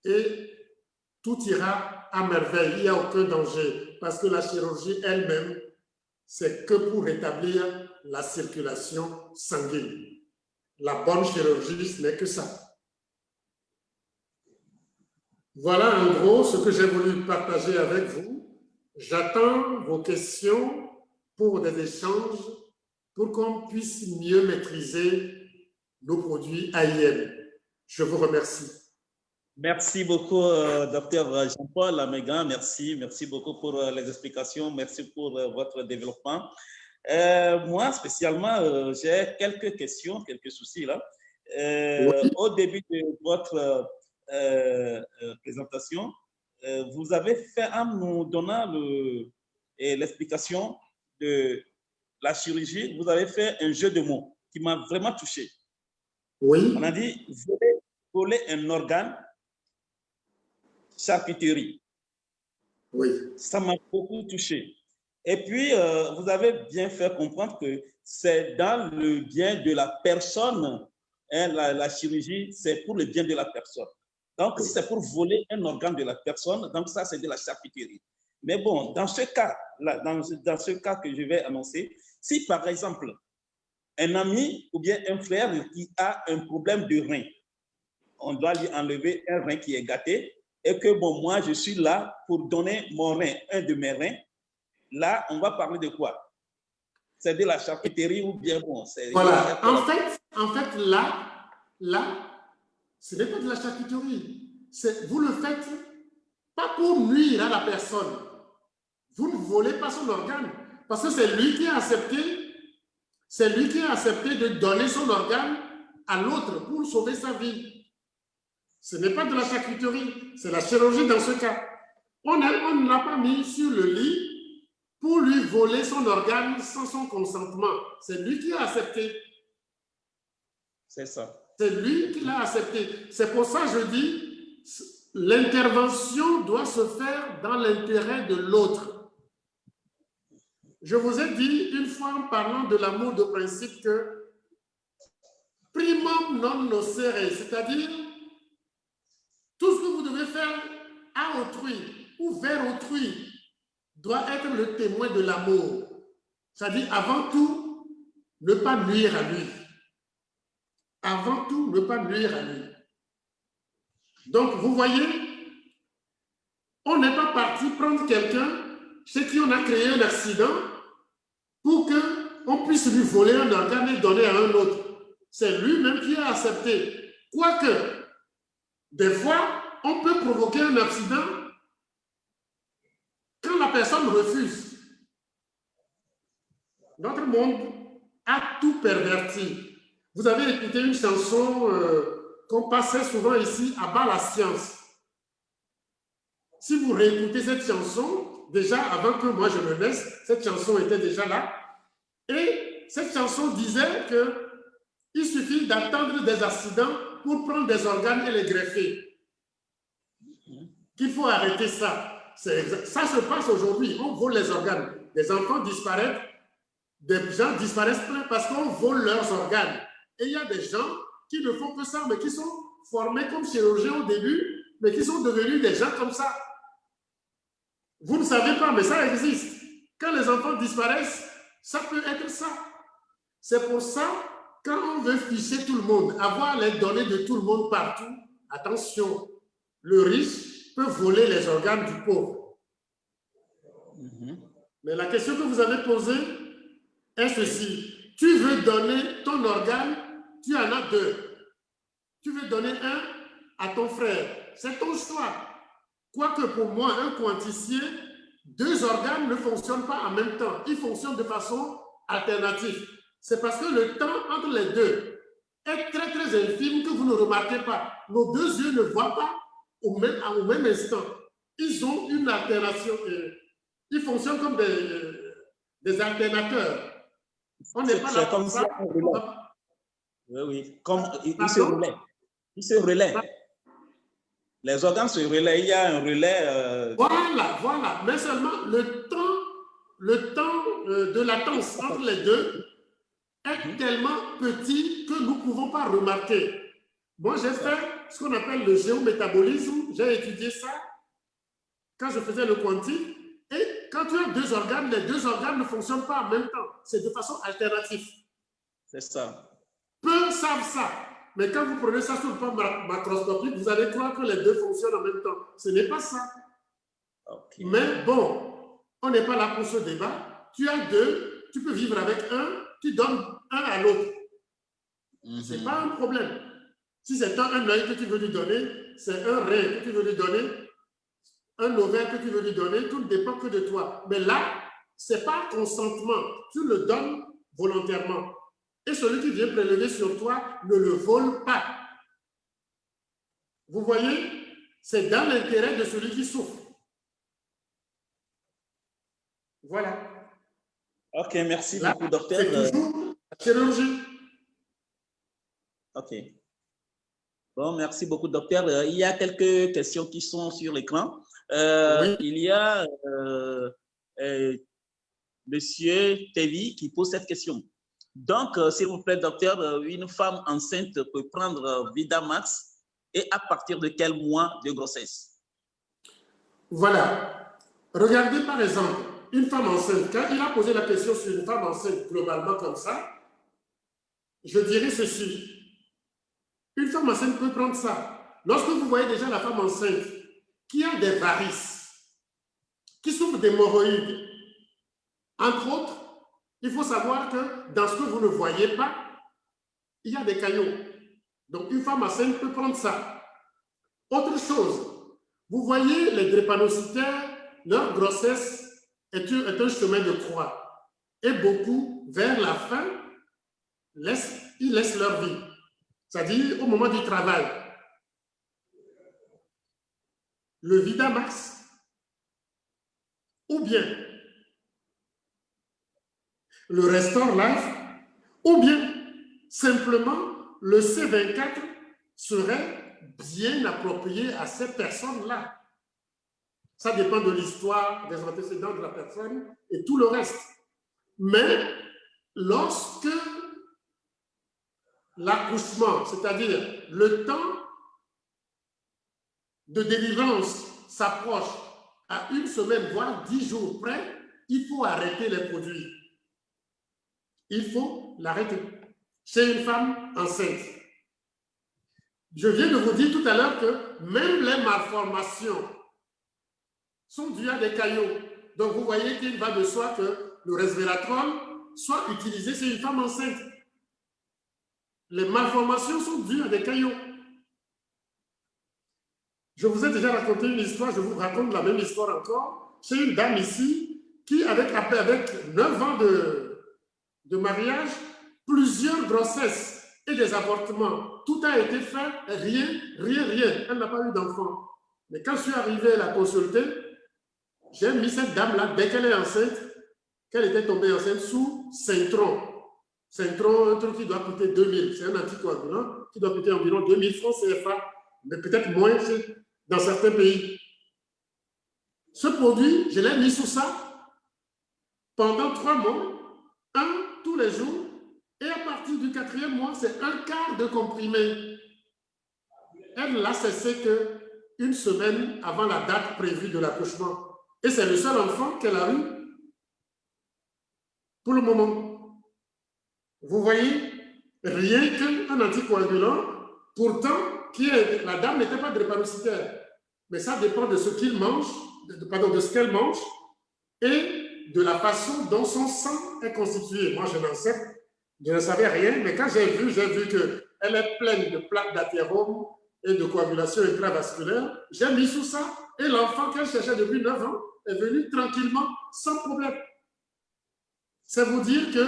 Et tout ira à merveille, il n'y a aucun danger, parce que la chirurgie elle-même, c'est que pour rétablir la circulation sanguine. La bonne chirurgie, ce n'est que ça. Voilà en gros ce que j'ai voulu partager avec vous. J'attends vos questions pour des échanges, pour qu'on puisse mieux maîtriser nos produits AIM. Je vous remercie. Merci beaucoup, Dr Jean-Paul Amégan. Merci beaucoup pour les explications. Merci pour votre développement. Moi, spécialement, j'ai quelques questions, quelques soucis là. Oui. Au début de votre présentation, vous avez fait, en nous donnant l'explication de la chirurgie, vous avez fait un jeu de mots. qui m'a vraiment touché. Oui, On a dit voler un organe, charcuterie. oui. Ça m'a beaucoup touché. Et puis, vous avez bien fait comprendre que c'est dans le bien de la personne, hein, la chirurgie, c'est pour le bien de la personne. Donc, si c'est pour voler un organe de la personne, donc ça, c'est de la charcuterie. Mais bon, dans ce cas, dans ce cas que je vais annoncer, si par exemple, un ami ou bien un frère qui a un problème de rein, on doit lui enlever un rein qui est gâté, et que bon, moi, je suis là pour donner mon rein, un de mes reins. Là, on va parler de quoi? C'est de la charcuterie ou bien bon, c'est... Voilà. En fait, là, ce n'est pas de la charcuterie. Vous le faites pas pour nuire à la personne. Vous ne volez pas son organe parce que c'est lui qui a accepté de donner son organe à l'autre pour sauver sa vie. Ce n'est pas de la charcuterie, c'est la chirurgie dans ce cas. On ne l'a pas mis sur le lit pour lui voler son organe sans son consentement. C'est lui qui a accepté. C'est ça. C'est lui qui l'a accepté. C'est pour ça que je dis, l'intervention doit se faire dans l'intérêt de l'autre. Je vous ai dit une fois en parlant de l'amour de principe que primum non nocere, c'est-à-dire tout ce que vous devez faire à autrui ou vers autrui doit être le témoin de l'amour. C'est-à-dire avant tout, ne pas nuire à lui. Avant tout, ne pas nuire à lui. Donc, vous voyez, on n'est pas parti prendre quelqu'un chez qui on a créé un accident pour qu'on puisse lui voler un organe et donner à un autre. C'est lui-même qui a accepté. Quoique, des fois, on peut provoquer un accident quand la personne refuse. Notre monde a tout perverti. Vous avez écouté une chanson qu'on passait souvent ici, à bas la science. Si vous réécoutez cette chanson, déjà avant que moi je me naisse, cette chanson était déjà là. Et cette chanson disait qu'il suffit d'attendre des accidents pour prendre des organes et les greffer. Qu'il faut arrêter ça. Ça se passe aujourd'hui. On vole les organes. Des enfants disparaissent, des gens disparaissent plein parce qu'on vole leurs organes. Et il y a des gens qui ne font que ça, mais qui sont formés comme chirurgiens au début, mais qui sont devenus des gens comme ça. Vous ne savez pas, mais ça existe. Quand les enfants disparaissent, ça peut être ça. C'est pour ça, quand on veut ficher tout le monde, avoir les données de tout le monde partout, attention, le riche peut voler les organes du pauvre. Mais la question que vous avez posée est ceci. Tu veux donner ton organe, tu en as deux. Tu veux donner un à ton frère. C'est ton choix. Quoique pour moi, un quanticien, deux organes ne fonctionnent pas en même temps. Ils fonctionnent de façon alternative. C'est parce que le temps entre les deux est très, très infime que vous ne remarquez pas. Nos deux yeux ne voient pas au même instant. Ils ont une alternation. Ils fonctionnent comme des alternateurs. On n'est pas là comme ça. Oui. Comme ils se relaient. Ils se relaient. Les organes se relaient. Il y a un relais. Voilà. Mais seulement le temps de latence entre les deux est tellement petit que nous ne pouvons pas remarquer. Moi, j'ai fait ce qu'on appelle le géométabolisme. J'ai étudié ça quand je faisais le quantique. Et quand tu as deux organes, les deux organes ne fonctionnent pas en même temps. C'est de façon alternative. C'est ça. Peu savent ça. Mais quand vous prenez ça sur le plan macroscopique, vous allez croire que les deux fonctionnent en même temps. Ce n'est pas ça. Okay. Mais bon, on n'est pas là pour ce débat. Tu as deux, tu peux vivre avec un, tu donnes un à l'autre. Ce n'est pas un problème. Si c'est un œil que tu veux lui donner, c'est un rein que tu veux lui donner, un ovaire que tu veux lui donner, tout ne dépend que de toi. Mais là, ce n'est pas consentement. Tu le donnes volontairement. Et celui qui vient prélever sur toi ne le vole pas. Vous voyez, c'est dans l'intérêt de celui qui souffre. Voilà. Ok, merci beaucoup, docteur. C'est toujours la chirurgie. OK. Bon, merci beaucoup, docteur. Il y a quelques questions qui sont sur l'écran. Oui. Il y a Monsieur Tevi qui pose cette question. Donc, s'il vous plaît, docteur, une femme enceinte peut prendre Vidamax et à partir de quel mois de grossesse? Voilà. Regardez par exemple, une femme enceinte, quand il a posé la question sur une femme enceinte globalement comme ça, je dirais ceci. Une femme enceinte peut prendre ça. Lorsque vous voyez déjà la femme enceinte qui a des varices, qui souffre d'hémorroïdes, entre autres, il faut savoir que dans ce que vous ne voyez pas, il y a des caillots. Donc, une femme enceinte peut prendre ça. Autre chose, vous voyez les drépanocytaires, leur grossesse est un chemin de croix. Et beaucoup, vers la fin, ils laissent leur vie. C'est-à-dire au moment du travail. Le Vidamax, ou bien le Restore Life, ou bien simplement le C24 serait bien approprié à ces personnes-là. Ça dépend de l'histoire, des antécédents de la personne et tout le reste. Mais lorsque l'accouchement, c'est-à-dire le temps de délivrance s'approche à 1 semaine, voire 10 jours près, il faut arrêter les produits. Il faut l'arrêter chez une femme enceinte. Je viens de vous dire tout à l'heure que même les malformations sont dues à des caillots. Donc vous voyez qu'il va de soi que le resveratrol soit utilisé chez une femme enceinte. Les malformations sont dues à des caillots. Je vous ai déjà raconté une histoire, je vous raconte la même histoire encore, chez une dame ici qui, avec 9 ans de mariage, plusieurs grossesses et des avortements, tout a été fait, rien, elle n'a pas eu d'enfant. Mais quand je suis arrivé à la consulter, j'ai mis cette dame-là, dès qu'elle est enceinte, qu'elle était tombée enceinte sous Syntron. Syntron, un truc qui doit coûter 2000, c'est un anticoagulant qui doit coûter environ 2000 francs CFA, mais peut-être moins dans certains pays. Ce produit, je l'ai mis sous ça pendant 3 mois, un tous les jours, et à partir du 4e mois, c'est un quart de comprimé. Elle l'a cessé qu'une semaine avant la date prévue de l'accouchement. Et c'est le seul enfant qu'elle a eu pour le moment. Vous voyez, rien qu'un anticoagulant, pourtant, la dame n'était pas drépanocytaire. Mais ça dépend de ce qu'il mange, de ce qu'elle mange, et de la façon dont son sang est constitué. Moi, je ne savais rien, mais quand j'ai vu qu'elle est pleine de plaques d'athérome et de coagulation intravasculaire, j'ai mis sous ça, et l'enfant qu'elle cherchait depuis 9 ans est venu tranquillement, sans problème. C'est vous dire que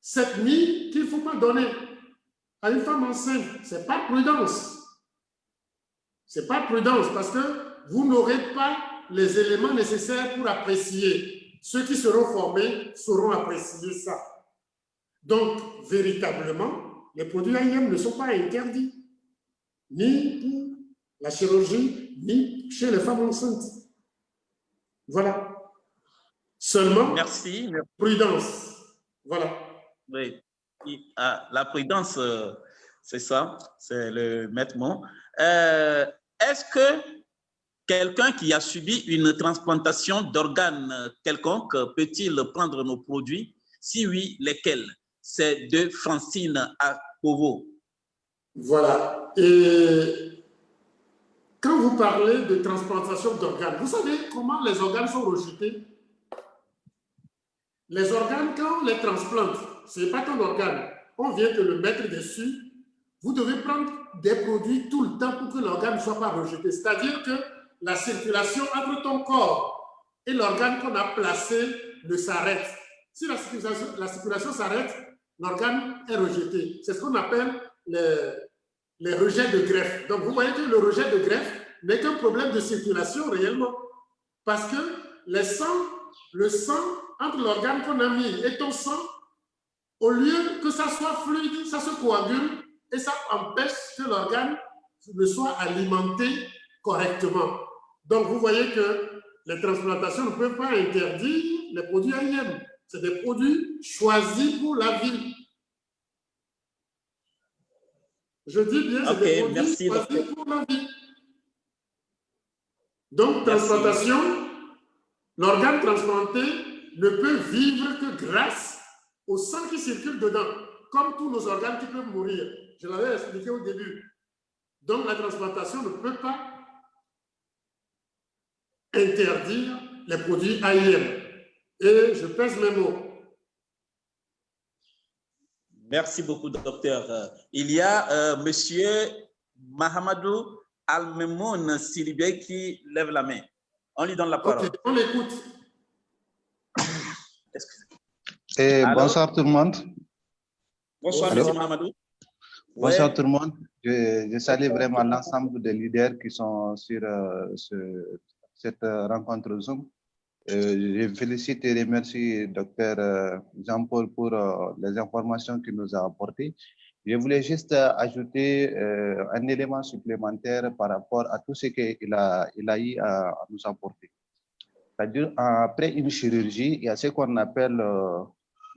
cette nuit qu'il ne faut pas donner à une femme enceinte, ce n'est pas prudence. Ce n'est pas prudence parce que vous n'aurez pas les éléments nécessaires pour apprécier. Ceux qui seront formés sauront apprécier ça. Donc, véritablement, les produits AIM ne sont pas interdits, ni pour la chirurgie, ni chez les femmes enceintes. Voilà. Seulement, merci. Prudence. Voilà. Oui. La prudence, c'est ça, c'est le maître mot. Est-ce que quelqu'un qui a subi une transplantation d'organes quelconque peut-il prendre nos produits? Si oui, lesquels? C'est de Francine à Kovo. Voilà. Et quand vous parlez de transplantation d'organes, vous savez comment les organes sont rejetés? Les organes, quand on les transplante, ce n'est pas qu'un organe. On vient de le mettre dessus. Vous devez prendre des produits tout le temps pour que l'organe ne soit pas rejeté. C'est-à-dire que la circulation entre ton corps et l'organe qu'on a placé ne s'arrête. Si la circulation s'arrête, l'organe est rejeté. C'est ce qu'on appelle les rejets de greffe. Donc, vous voyez que le rejet de greffe n'est qu'un problème de circulation réellement. Parce que le sang entre l'organe qu'on a mis et ton sang, au lieu que ça soit fluide, ça se coagule et ça empêche que l'organe ne soit alimenté correctement. Donc, vous voyez que les transplantations ne peuvent pas interdire les produits AIM. C'est des produits choisis pour la vie. Je dis bien, c'est des produits choisis pour la vie. Donc, transplantation, l'organe transplanté ne peut vivre que grâce au sang qui circule dedans, comme tous nos organes qui peuvent mourir. Je l'avais expliqué au début. Donc, la transplantation ne peut pas interdire les produits AIM. Et je pèse mes mots. Merci beaucoup, docteur. Il y a monsieur Mahamadou Almemoun Silibé qui lève la main. On lui donne la parole. Ok, on l'écoute. Bonsoir tout le monde. Bonsoir, monsieur Mahamadou. Bonsoir tout le monde. Je salue vraiment l'ensemble des leaders qui sont sur cette rencontre Zoom. Je félicite et remercie Dr Jean-Paul pour les informations qu'il nous a apportées. Je voulais juste ajouter un élément supplémentaire par rapport à tout ce qu'il a eu à nous apporter. C'est-à-dire, après une chirurgie, il y a ce qu'on appelle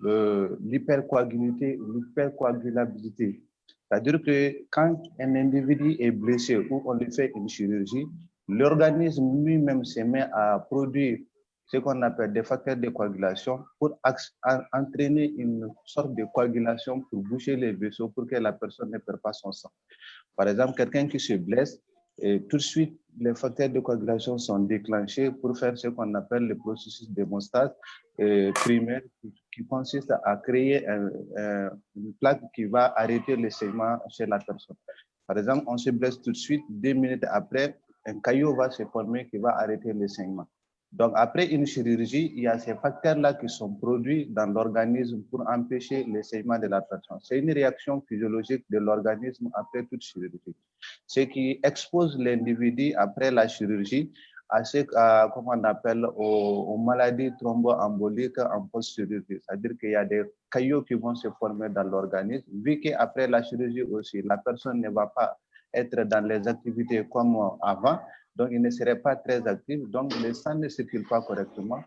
l'hypercoagulabilité. C'est-à-dire que quand un individu est blessé ou on lui fait une chirurgie, l'organisme lui-même se met à produire ce qu'on appelle des facteurs de coagulation pour entraîner une sorte de coagulation pour boucher les vaisseaux pour que la personne ne perde pas son sang. Par exemple, quelqu'un qui se blesse, et tout de suite, les facteurs de coagulation sont déclenchés pour faire ce qu'on appelle le processus d'hémostase primaire qui consiste à créer une plaque qui va arrêter le saignement chez la personne. Par exemple, on se blesse tout de suite, 2 minutes après, un caillot va se former qui va arrêter le saignement. Donc, après une chirurgie, il y a ces facteurs-là qui sont produits dans l'organisme pour empêcher le saignement de la personne. C'est une réaction physiologique de l'organisme après toute chirurgie. Ce qui expose l'individu après la chirurgie à comment on appelle, aux maladies thromboemboliques en post-chirurgie. C'est-à-dire qu'il y a des caillots qui vont se former dans l'organisme. Vu qu'après la chirurgie aussi, la personne ne va pas être dans les activités comme avant, donc il ne serait pas très actif, donc le sang ne circule pas correctement.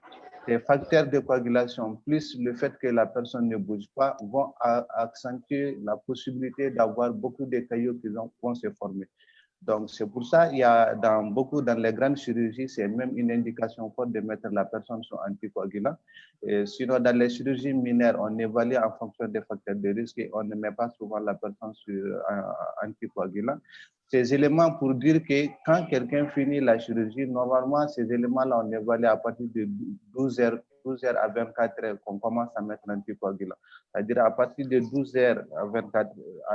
Les facteurs de coagulation, plus le fait que la personne ne bouge pas, vont accentuer la possibilité d'avoir beaucoup de caillots qui vont se former. Donc c'est pour ça il y a dans les grandes chirurgies, c'est même une indication forte de mettre la personne sur anticoagulant. Et sinon, dans les chirurgies mineures, on évalue en fonction des facteurs de risque et on ne met pas souvent la personne sur anticoagulant. Ces éléments pour dire que quand quelqu'un finit la chirurgie, normalement, ces éléments-là, on évalue à partir de 12 heures à 24 heures qu'on commence à mettre l'anticoagulant. C'est-à-dire à partir de 12 heures à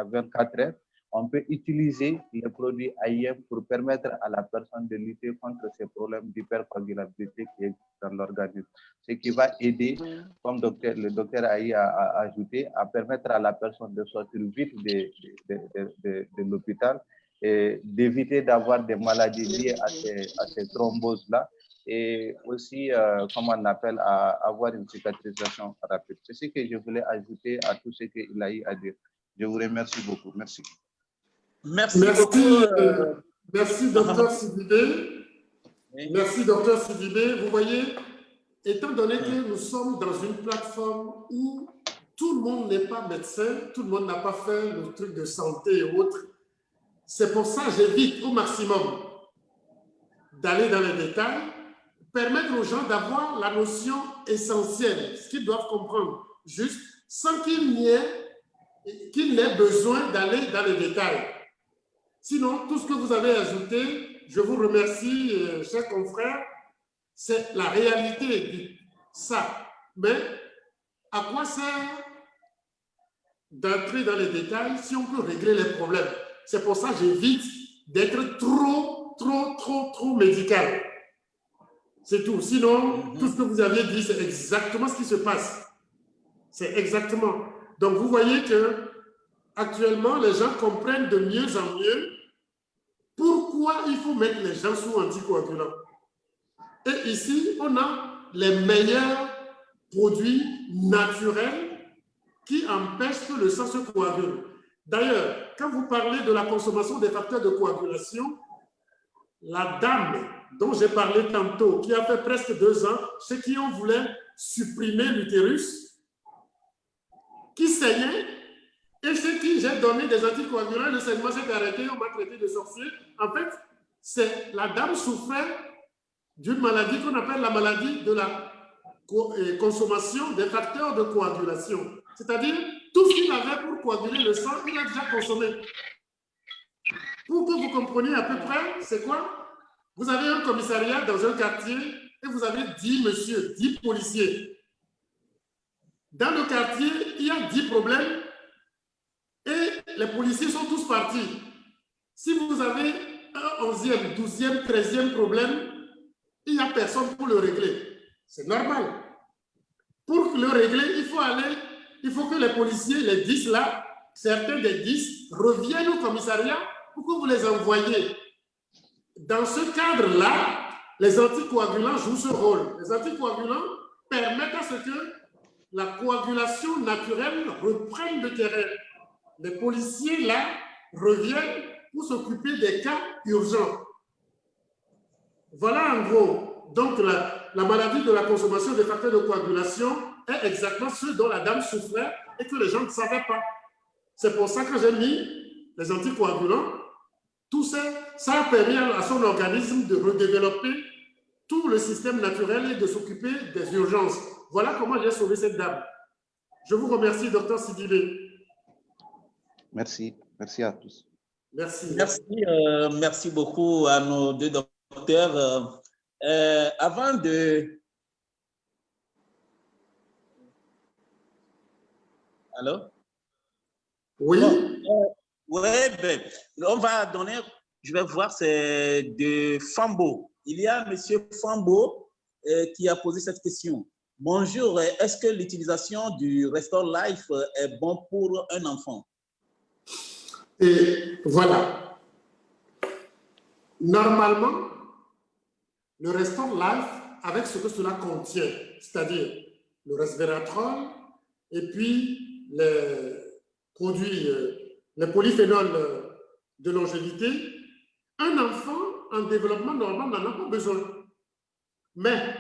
24 heures, on peut utiliser les produits AIM pour permettre à la personne de lutter contre ces problèmes d'hypercoagulabilité qui est dans l'organisme. Ce qui va aider, comme le docteur Aïe a ajouté, à permettre à la personne de sortir vite de l'hôpital et d'éviter d'avoir des maladies liées à ces thromboses-là et aussi, comme on appelle, à avoir une cicatrisation rapide. C'est ce que je voulais ajouter à tout ce qu'il a eu à dire. Je vous remercie beaucoup. Merci. Merci beaucoup. Merci, docteur Sidibé. Merci, docteur Sidibé. Vous voyez, étant donné que nous sommes dans une plateforme où tout le monde n'est pas médecin, tout le monde n'a pas fait le truc de santé et autres, c'est pour ça que j'évite au maximum d'aller dans les détails, permettre aux gens d'avoir la notion essentielle, ce qu'ils doivent comprendre, juste sans qu'il n'ait besoin d'aller dans les détails. Sinon, tout ce que vous avez ajouté, je vous remercie, chers confrères, c'est la réalité de ça. Mais à quoi sert d'entrer dans les détails si on peut régler les problèmes? C'est pour ça que j'évite d'être trop médical. C'est tout. Sinon, tout ce que vous aviez dit, c'est exactement ce qui se passe. C'est exactement. Donc, vous voyez que actuellement, les gens comprennent de mieux en mieux pourquoi il faut mettre les gens sous anticoagulants. Et ici, on a les meilleurs produits naturels qui empêchent que le sang se coagule. D'ailleurs, quand vous parlez de la consommation des facteurs de coagulation, la dame dont j'ai parlé tantôt, qui a fait presque 2 ans, ceux qui ont voulu supprimer l'utérus, qui saignait, et ceux qui j'ai donné des anticoagulants, le saignement s'est arrêté, on m'a traité de sorcier. En fait, la dame souffrait d'une maladie qu'on appelle la maladie de la consommation des facteurs de coagulation. C'est-à-dire, tout ce qu'il avait pour coaguler le sang, il a déjà consommé. Pour que vous compreniez à peu près, c'est quoi? Vous avez un commissariat dans un quartier et vous avez 10 messieurs, 10 policiers. Dans le quartier, il y a 10 problèmes et les policiers sont tous partis. Si vous avez un 11e, 12e, 13e problème, il n'y a personne pour le régler. C'est normal. Pour le régler, il faut que les policiers, les 10 là, certains des 10, reviennent au commissariat pour que vous les envoyiez. Dans ce cadre-là, les anticoagulants jouent ce rôle. Les anticoagulants permettent à ce que la coagulation naturelle reprenne le terrain. Les policiers, là, reviennent pour s'occuper des cas urgents. Voilà en gros. Donc, la maladie de la consommation des facteurs de coagulation est exactement ce dont la dame souffrait et que les gens ne savaient pas. C'est pour ça que j'ai mis les anticoagulants. Tout ça, ça a permis à son organisme de redévelopper tout le système naturel et de s'occuper des urgences. Voilà comment j'ai sauvé cette dame. Je vous remercie, Dr Sidibé. Merci. Merci à tous. Merci. Merci beaucoup à nos 2 docteurs. Avant de... Allô? Oui. Bon, oui, ben, on va donner, je vais voir, c'est de Fambo. Il y a M. Fambo qui a posé cette question. Bonjour, est-ce que l'utilisation du Restore Life est bon pour un enfant? Et voilà. Normalement, le Restore Life, avec ce que cela contient, c'est-à-dire le resveratrol et puis les produits, les polyphénols de longévité, un enfant en développement normal n'en a pas besoin. Mais,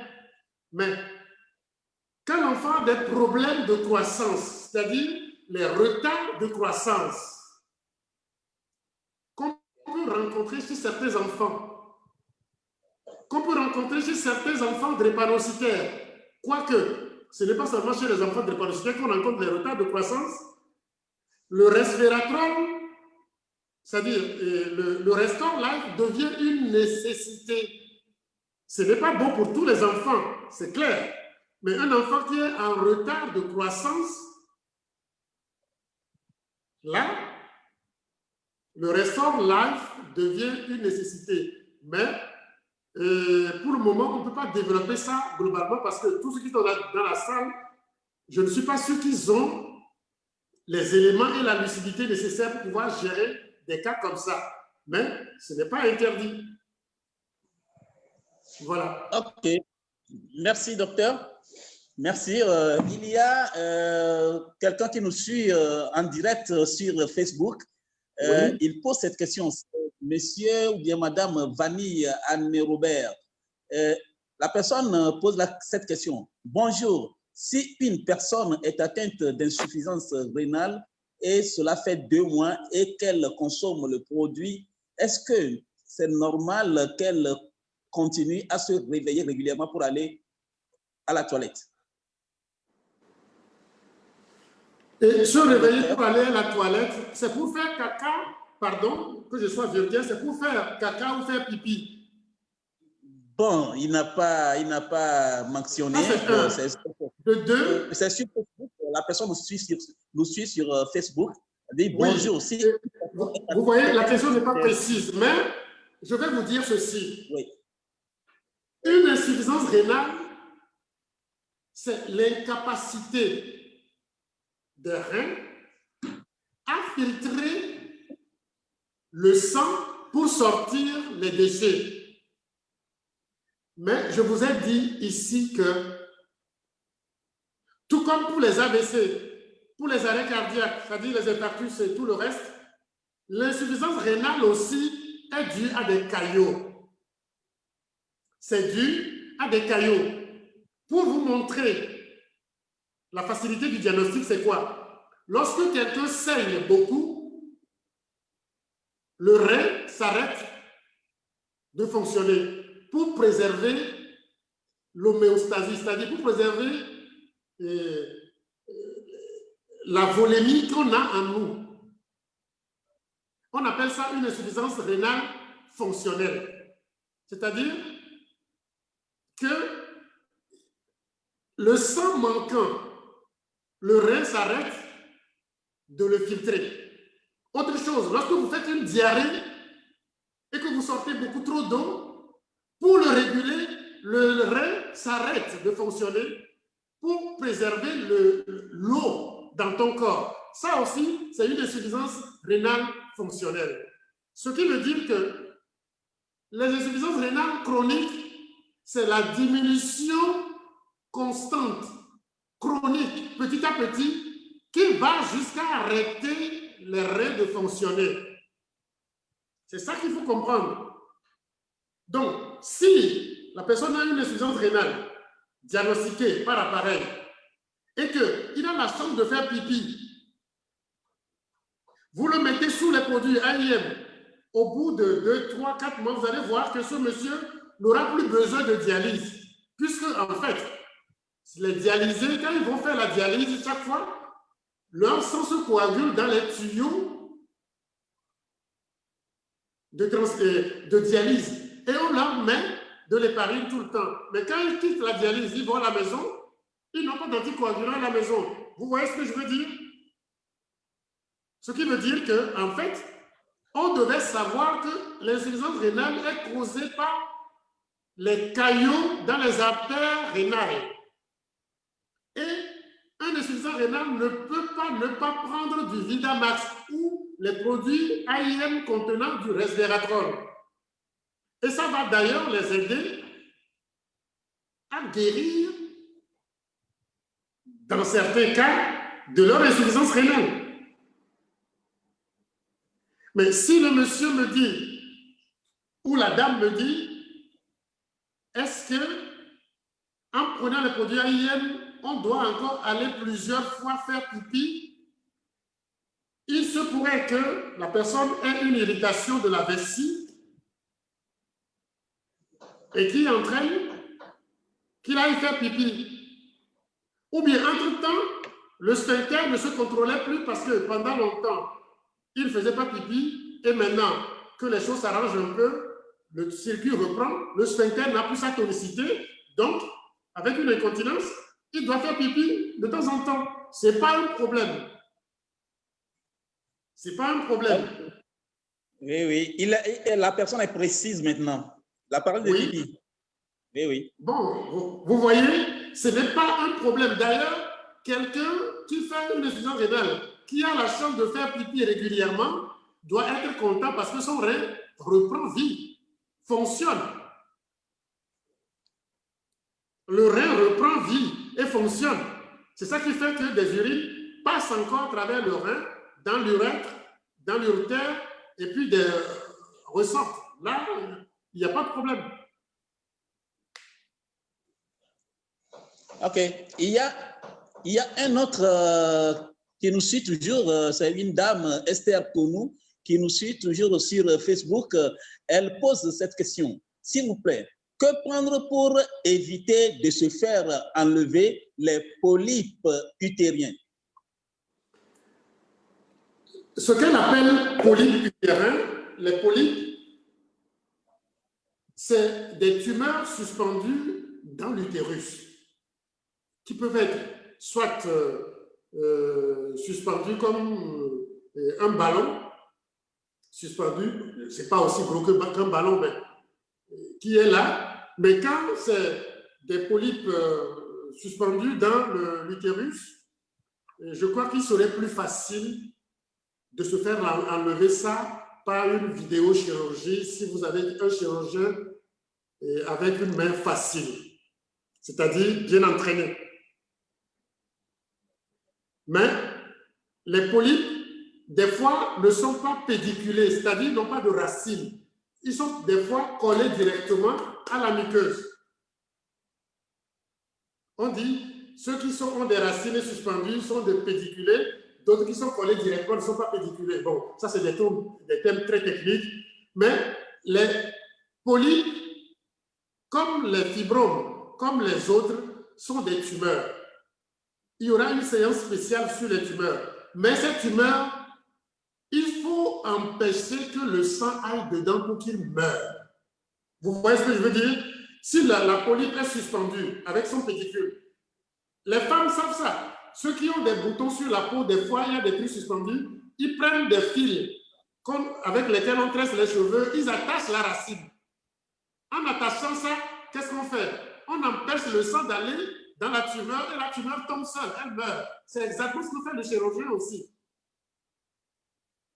quand l'enfant a des problèmes de croissance, c'est-à-dire les retards de croissance, qu'on peut rencontrer chez certains enfants, drépanocytaires, quoique ce n'est pas seulement chez les enfants drépanocytaires qu'on rencontre les retards de croissance, le resveratrol, c'est-à-dire le Restore Life devient une nécessité. Ce n'est pas bon pour tous les enfants, c'est clair. Mais un enfant qui est en retard de croissance, là, le Restore Life devient une nécessité. Mais pour le moment, on ne peut pas développer ça globalement parce que tous ceux qui sont dans la salle, je ne suis pas sûr qu'ils ont les éléments et la lucidité nécessaires pour pouvoir gérer des cas comme ça. Mais ce n'est pas interdit. Voilà. OK. Merci, docteur. Merci. Il y a quelqu'un qui nous suit en direct sur Facebook. Oui. Il pose cette question. Monsieur ou bien Madame Vanille Anne-Robert. La personne pose cette question. Bonjour. Si une personne est atteinte d'insuffisance rénale et cela fait 2 mois et qu'elle consomme le produit, est-ce que c'est normal qu'elle continue à se réveiller régulièrement pour aller à la toilette? Et se réveiller pour aller à la toilette, c'est pour faire caca, pardon, que je sois vulgaire, c'est pour faire caca ou faire pipi. Bon, il n'a pas mentionné. De 2. C'est sur Facebook. La personne nous suit sur Facebook. Elle dit bonjour. Oui. Si, vous voyez, la question n'est pas précise, mais je vais vous dire ceci. Oui. Une insuffisance rénale, c'est l'incapacité des reins à filtrer le sang pour sortir les déchets. Mais je vous ai dit ici que, tout comme pour les AVC, pour les arrêts cardiaques, c'est-à-dire les infarctus et tout le reste, L'insuffisance rénale aussi est due à des caillots. C'est dû à des caillots. Pour vous montrer la facilité du diagnostic, c'est quoi? Lorsque quelqu'un saigne beaucoup, le rein s'arrête de fonctionner pour préserver l'homéostasie, c'est-à-dire pour préserver la volémie qu'on a en nous. On appelle ça une insuffisance rénale fonctionnelle. C'est-à-dire que le sang manquant, le rein s'arrête de le filtrer. Autre chose, lorsque vous faites une diarrhée et que vous sortez beaucoup trop d'eau, pour le réguler, le rein s'arrête de fonctionner pour préserver l'eau dans ton corps. Ça aussi, c'est une insuffisance rénale fonctionnelle. Ce qui veut dire que les insuffisances rénales chroniques, c'est la diminution constante, chronique, petit à petit, qui va jusqu'à arrêter les reins de fonctionner. C'est ça qu'il faut comprendre. Donc, si la personne a une insuffisance rénale diagnostiquée par appareil et qu'il a la chance de faire pipi, vous le mettez sous les produits AIM. Au bout de 2, 3, 4 mois, vous allez voir que ce monsieur n'aura plus besoin de dialyse. Puisque, en fait, les dialysés, quand ils vont faire la dialyse, chaque fois, leur sang se coagule dans les tuyaux de dialyse. Et on leur met de l'héparine tout le temps. Mais quand ils quittent la dialyse, ils vont à la maison, ils n'ont pas d'anticoagulant à la maison. Vous voyez ce que je veux dire? Ce qui veut dire qu'en fait, on devait savoir que l'insuffisance rénale est causée par les caillots dans les artères rénales. Et un insuffisant rénal ne peut pas ne pas prendre du Vidamax ou les produits AIM contenant du resveratrol. Et ça va d'ailleurs les aider à guérir, dans certains cas, de leur insuffisance rénale. Mais si le monsieur me dit, ou la dame me dit, est-ce que en prenant les produits AIM, on doit encore aller plusieurs fois faire pipi? Il se pourrait que la personne ait une irritation de la vessie et qui entraîne qu'il aille faire pipi. Ou bien, entre-temps, le sphincter ne se contrôlait plus parce que pendant longtemps, il ne faisait pas pipi et maintenant que les choses s'arrangent un peu, le circuit reprend, le sphincter n'a plus sa tonicité, donc, avec une incontinence, il doit faire pipi de temps en temps. Ce n'est pas un problème. Ce n'est pas un problème. Oui, oui. La personne est précise maintenant. La parole de pipi. Oui, oui. Bon, vous voyez, ce n'est pas un problème. D'ailleurs, quelqu'un qui fait une insuffisance rénale, qui a la chance de faire pipi régulièrement, doit être content parce que son rein reprend vie, fonctionne. Le rein reprend vie et fonctionne. C'est ça qui fait que des urines passent encore à travers le rein, dans l'urètre, dans l'urétère, et puis ressortent. Là, il n'y a pas de problème. OK. Il y a un autre qui nous suit toujours, c'est une dame, Esther Konou, qui nous suit toujours sur Facebook. Elle pose cette question. S'il vous plaît, que prendre pour éviter de se faire enlever les polypes utériens? Ce qu'elle appelle polypes utérins, les polypes, c'est des tumeurs suspendues dans l'utérus, qui peuvent être soit suspendues comme un ballon, suspendu, c'est pas aussi gros qu'un ballon, mais qui est là. Mais quand c'est des polypes suspendus dans l'utérus, je crois qu'il serait plus facile de se faire enlever ça par une vidéochirurgie si vous avez un chirurgien avec une main facile, c'est-à-dire bien entraîné. Mais les polypes des fois, ne sont pas pédiculés, c'est-à-dire n'ont pas de racines. Ils sont des fois collés directement à la muqueuse. On dit, ceux qui ont des racines suspendues sont des pédiculés, d'autres qui sont collés directement ne sont pas pédiculés. Bon, ça c'est des thèmes très techniques, mais les polypes, comme les fibromes, comme les autres, sont des tumeurs. Il y aura une séance spéciale sur les tumeurs. Mais ces tumeurs, il faut empêcher que le sang aille dedans pour qu'il meure. Vous voyez ce que je veux dire? Si la polype est suspendue avec son pédicule, les femmes savent ça. Ceux qui ont des boutons sur la peau, des fois, il y a des trucs suspendus, ils prennent des fils avec lesquels on tresse les cheveux, ils attachent la racine. En attachant ça, qu'est-ce qu'on fait? On empêche le sang d'aller dans la tumeur et la tumeur tombe seule, elle meurt. C'est exactement ce que fait le chirurgien aussi.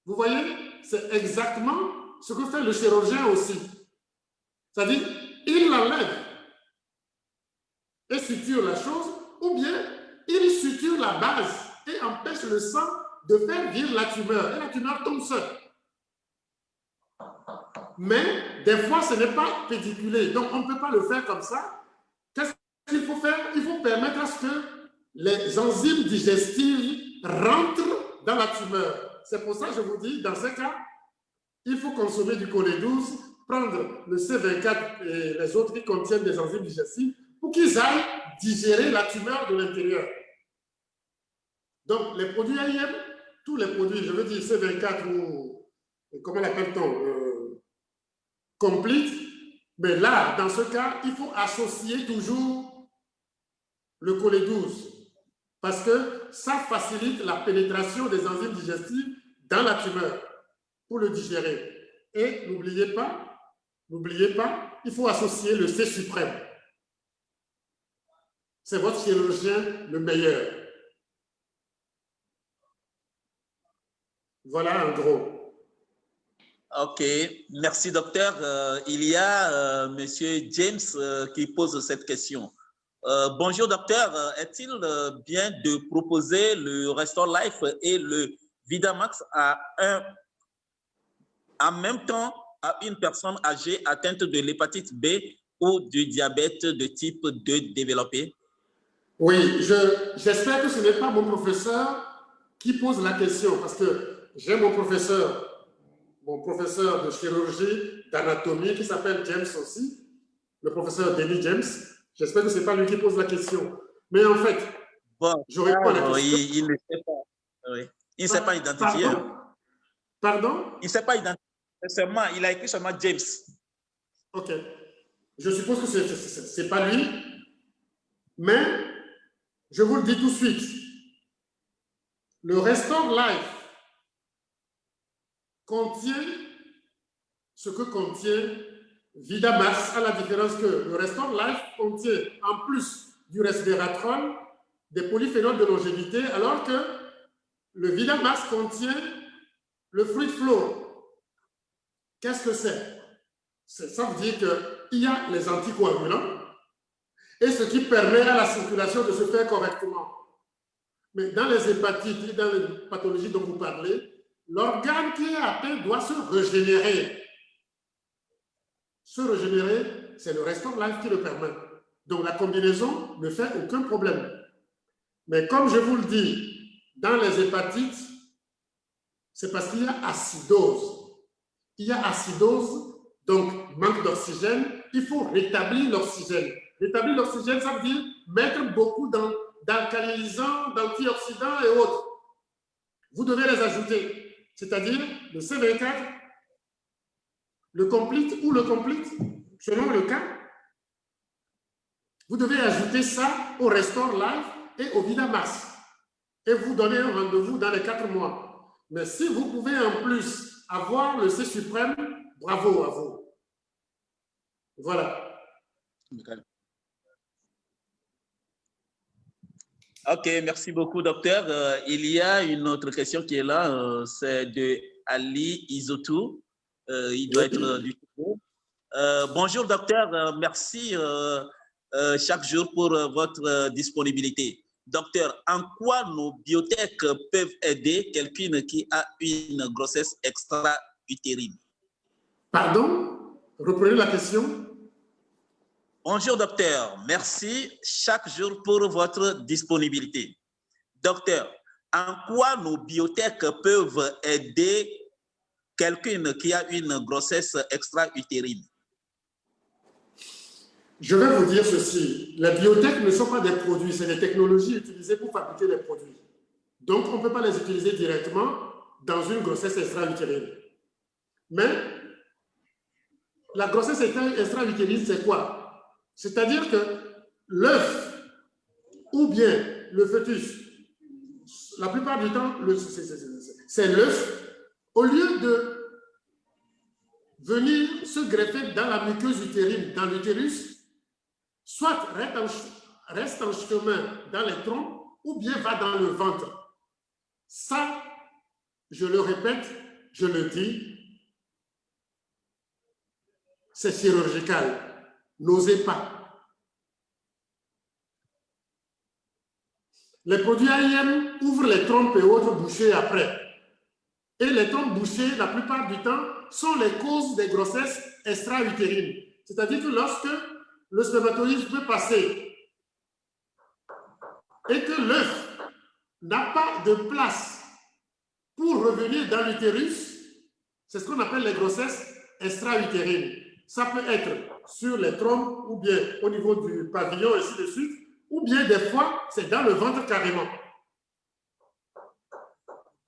Vous voyez? C'est exactement ce que fait le chirurgien aussi. C'est-à-dire, il l'enlève et suture la chose, ou bien il suture la base et empêche le sang de faire vivre la tumeur. Et la tumeur tombe seule. Mais des fois, ce n'est pas pédiculé. Donc, on ne peut pas le faire comme ça. Qu'est-ce qu'il faut faire? Il faut permettre à ce que les enzymes digestives rentrent dans la tumeur. C'est pour ça que je vous dis, dans ce cas, il faut consommer du Colé12, prendre le C24 et les autres qui contiennent des enzymes digestives pour qu'ils aillent digérer la tumeur de l'intérieur. Donc, les produits AIM, tous les produits, je veux dire C24 ou, comment l'appelle-t-on, Complete, mais là, dans ce cas, il faut associer toujours le Colé12 parce que ça facilite la pénétration des enzymes digestives dans la tumeur pour le digérer. Et n'oubliez pas, il faut associer le C suprême. C'est votre chirurgien le meilleur. Voilà en gros. Ok, merci docteur. Il y a monsieur James qui pose cette question. Bonjour docteur, est-il bien de proposer le Restore Life et le Vidamax en même temps à une personne âgée atteinte de l'hépatite B ou du diabète de type 2 développé? Oui, j'espère que ce n'est pas mon professeur qui pose la question parce que j'ai mon professeur de chirurgie, d'anatomie, qui s'appelle James aussi, le professeur Denis James. J'espère que ce n'est pas lui qui pose la question. Mais en fait, bon, je réponds à la question. Il ne sait pas. Oui. Il ne s'est pas identifié. Pardon? Il ne s'est pas identifié. Seulement, il a écrit seulement James. OK. Je suppose que ce n'est pas lui. Mais, je vous le dis tout de suite, le Restore Life contient ce que contient Vidamax, à la différence que le Restore Life contient, en plus du resveratrol, des polyphénols de longévité, alors que le Vidamax contient le Fruit Flow. Qu'est-ce que c'est? Ça veut dire qu'il y a les anticoagulants et ce qui permet à la circulation de se faire correctement. Mais dans les hépatites et dans les pathologies dont vous parlez, l'organe qui est atteint doit se régénérer. Se régénérer, c'est le Restore Life qui le permet. Donc la combinaison ne fait aucun problème. Mais comme je vous le dis, dans les hépatites, c'est parce qu'il y a acidose. Il y a acidose, donc manque d'oxygène. Il faut rétablir l'oxygène. Rétablir l'oxygène, ça veut dire mettre beaucoup d'alcalinisants, d'antioxydants et autres. Vous devez les ajouter. C'est-à-dire le C24, le Complete ou le Complete, selon le cas. Vous devez ajouter ça au Restore Life et au Vidamax. Et vous donnez un rendez-vous dans les 4 mois. Mais si vous pouvez en plus avoir le C suprême, bravo à vous. Voilà. Ok, merci beaucoup, docteur. Il y a une autre question qui est là, c'est de Ali Izotou. Il doit être du Togo. Bonjour, docteur. Merci chaque jour pour votre disponibilité. docteur, en quoi nos biotech peuvent aider quelqu'un qui a une grossesse extra-utérine? Pardon? Reprenez la question. Bonjour, docteur. Merci chaque jour pour votre disponibilité. Docteur, en quoi nos biotech peuvent aider quelqu'un qui a une grossesse extra-utérine? Je vais vous dire ceci. Les biotech ne sont pas des produits, c'est des technologies utilisées pour fabriquer les produits. Donc, on ne peut pas les utiliser directement dans une grossesse extra-utérine. Mais la grossesse extra-utérine, c'est quoi? C'est-à-dire que l'œuf ou bien le fœtus, la plupart du temps, c'est l'œuf, au lieu de venir se greffer dans la muqueuse utérine, dans l'utérus, soit reste en chemin dans les trompes ou bien va dans le ventre. Ça, je le répète, je le dis, c'est chirurgical. N'osez pas. Les produits AIM ouvrent les trompes et autres bouchées après. Et les trompes bouchées, la plupart du temps, sont les causes des grossesses extra-utérines. C'est-à-dire que lorsque le spermatozoïde peut passer et que l'œuf n'a pas de place pour revenir dans l'utérus, c'est ce qu'on appelle les grossesses extra-utérines. Ça peut être sur les trompes ou bien au niveau du pavillon, ainsi de suite, ou bien des fois, c'est dans le ventre carrément.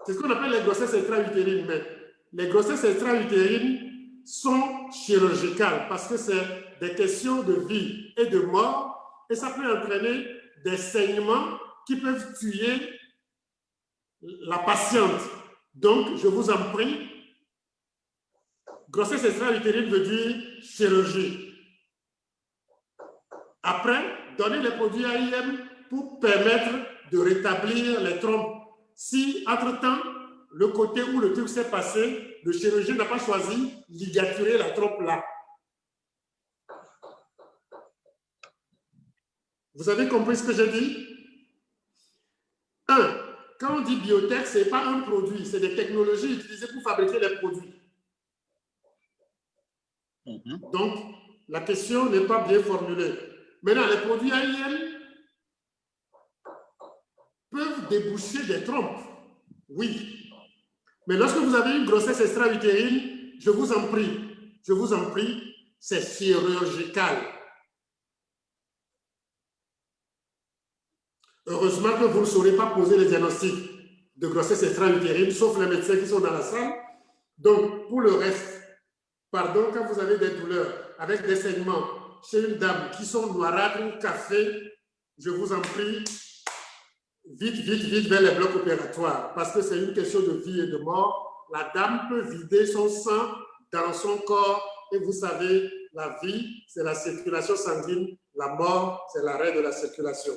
C'est ce qu'on appelle les grossesses extra-utérines. Mais les grossesses extra-utérines sont chirurgicales parce que c'est des questions de vie et de mort et ça peut entraîner des saignements qui peuvent tuer la patiente. Donc, je vous en prie, grossesse extra-utérine veut dire chirurgie. Après, donner les produits AIM pour permettre de rétablir les trompes. Si, entre-temps, le côté où le truc s'est passé, le chirurgien n'a pas choisi ligaturer la trompe là. Vous avez compris ce que j'ai dit? 1. Quand on dit biotech, ce n'est pas un produit, c'est des technologies utilisées pour fabriquer les produits. Donc, la question n'est pas bien formulée. Maintenant, les produits AIM peuvent déboucher des trompes. Oui. Mais lorsque vous avez une grossesse extra-utérine, je vous en prie, c'est chirurgical. Heureusement que vous ne saurez pas poser les diagnostics de grossesse extra-utérine, sauf les médecins qui sont dans la salle. Donc, pour le reste, pardon, quand vous avez des douleurs avec des saignements chez une dame qui sont noirâtres ou café, je vous en prie, vite vers les blocs opératoires, parce que c'est une question de vie et de mort. La dame peut vider son sang dans son corps et vous savez, la vie, c'est la circulation sanguine, la mort, c'est l'arrêt de la circulation.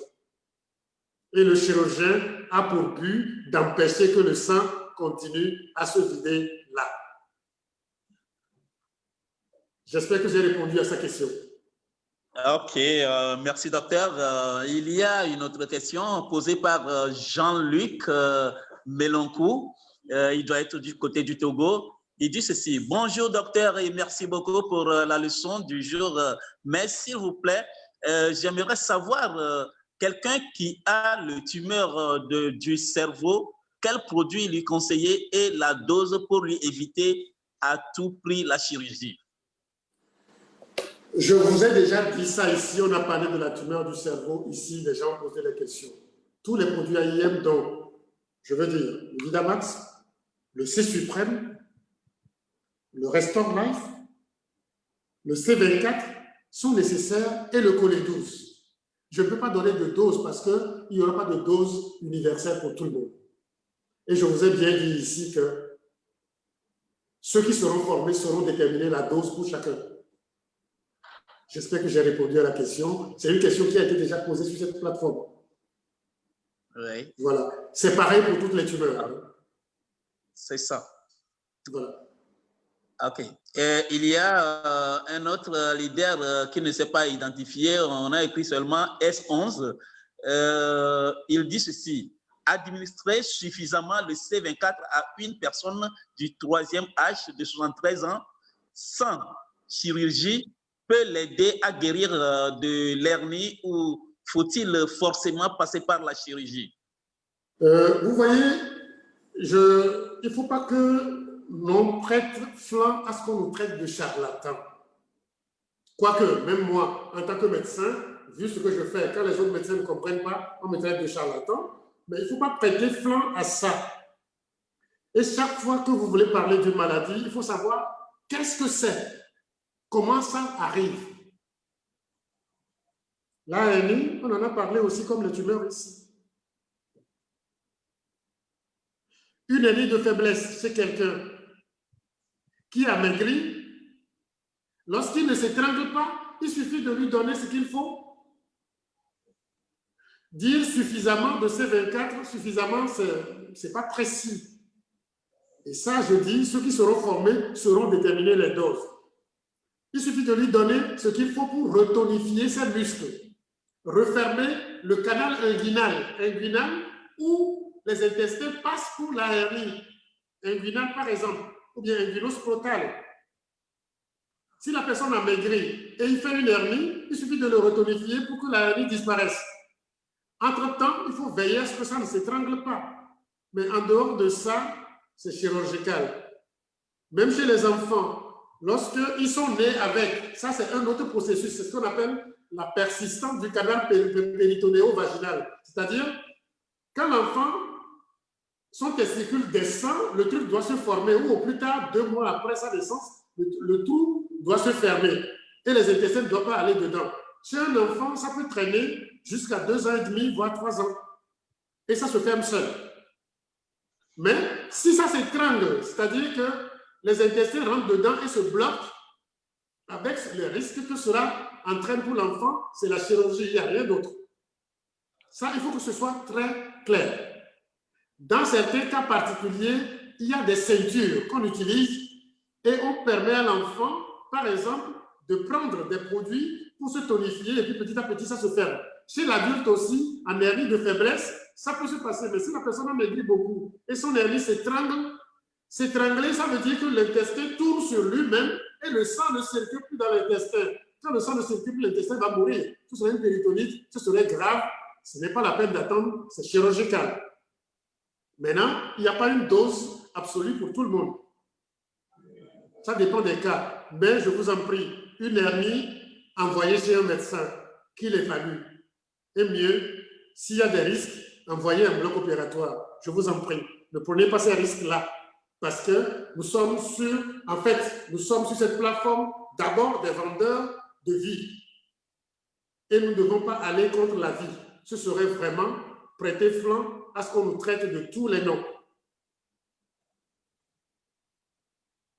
Et le chirurgien a pour but d'empêcher que le sang continue à se vider là. J'espère que j'ai répondu à sa question. Ok, merci docteur. Il y a une autre question posée par Jean-Luc Méloncou. Il doit être du côté du Togo. Il dit ceci: bonjour docteur et merci beaucoup pour la leçon du jour. Mais s'il vous plaît, j'aimerais savoir, quelqu'un qui a le tumeur du cerveau, quel produit lui conseiller et la dose pour lui éviter à tout prix la chirurgie? Je vous ai déjà dit ça ici, on a parlé de la tumeur du cerveau, ici les gens ont posé des questions. Tous les produits AIM, donc, je veux dire, le Vidamax, le C Suprême, le Restore Life, le C24 sont nécessaires et le Collet 12. Je ne peux pas donner de dose parce qu'il n'y aura pas de dose universelle pour tout le monde. Et je vous ai bien dit ici que ceux qui seront formés sauront déterminer la dose pour chacun. J'espère que j'ai répondu à la question. C'est une question qui a été déjà posée sur cette plateforme. Oui. Voilà. C'est pareil pour toutes les tumeurs. C'est ça. Voilà. OK. Et il y a un autre leader qui ne s'est pas identifié. On a écrit seulement S11. il dit ceci: administrer suffisamment le C24 à une personne du troisième âge de 73 ans sans chirurgie peut l'aider à guérir de l'hernie ou faut-il forcément passer par la chirurgie? Vous voyez, il ne faut pas que l'on prête flanc à ce qu'on nous traite de charlatan. Quoique, même moi, en tant que médecin, vu ce que je fais, quand les autres médecins ne comprennent pas, on me traite de charlatan, mais il ne faut pas prêter flanc à ça. Et chaque fois que vous voulez parler d'une maladie, il faut savoir qu'est-ce que c'est, comment ça arrive. L'ANI, on en a parlé aussi comme les tumeurs ici. Une hernie de faiblesse chez quelqu'un qui a maigri, lorsqu'il ne s'étrangle pas, il suffit de lui donner ce qu'il faut. Dire suffisamment de C24, suffisamment, ce n'est pas précis. Et ça, je dis, ceux qui seront formés sauront déterminer les doses. Il suffit de lui donner ce qu'il faut pour retonifier ses muscles, refermer le canal inguinal où les intestins passent pour la hernie inguinale, par exemple, ou bien inguino-scrotale. Si la personne a maigri et il fait une hernie, il suffit de le retonifier pour que la hernie disparaisse. Entre-temps, il faut veiller à ce que ça ne s'étrangle pas. Mais en dehors de ça, c'est chirurgical. Même chez les enfants, lorsqu'ils sont nés avec, ça c'est un autre processus, c'est ce qu'on appelle la persistance du canal péritonéo-vaginal. C'est-à-dire, quand l'enfant, son testicule descend, le truc doit se former, ou au plus tard, 2 mois après sa naissance, le trou doit se fermer et les intestins ne doivent pas aller dedans. Chez un enfant, ça peut traîner jusqu'à 2 ans et demi, voire 3 ans. Et ça se ferme seul. Mais si ça s'étrangle, c'est-à-dire que les intestins rentrent dedans et se bloquent, avec les risques que cela entraîne pour l'enfant, c'est la chirurgie, il n'y a rien d'autre. Ça, il faut que ce soit très clair. Dans certains cas particuliers, il y a des ceintures qu'on utilise et on permet à l'enfant, par exemple, de prendre des produits pour se tonifier et puis petit à petit, ça se ferme. Chez l'adulte aussi, en hernie de faiblesse, ça peut se passer. Mais si la personne a maigri beaucoup et son hernie s'étrangle, s'étrangler, ça veut dire que l'intestin tourne sur lui-même et le sang ne circule plus dans l'intestin. Quand le sang ne circule plus, l'intestin va mourir. Ce serait une péritonite, ce serait grave. Ce n'est pas la peine d'attendre, c'est chirurgical. Maintenant, il n'y a pas une dose absolue pour tout le monde. Ça dépend des cas. Mais je vous en prie, une hernie, envoyée chez un médecin qui l'évalue. Et mieux, s'il y a des risques, envoyez un bloc opératoire. Je vous en prie, ne prenez pas ces risques-là. Parce que nous sommes sur cette plateforme d'abord des vendeurs de vie. Et nous ne devons pas aller contre la vie. Ce serait vraiment prêter flanc à ce qu'on nous traite de tous les noms.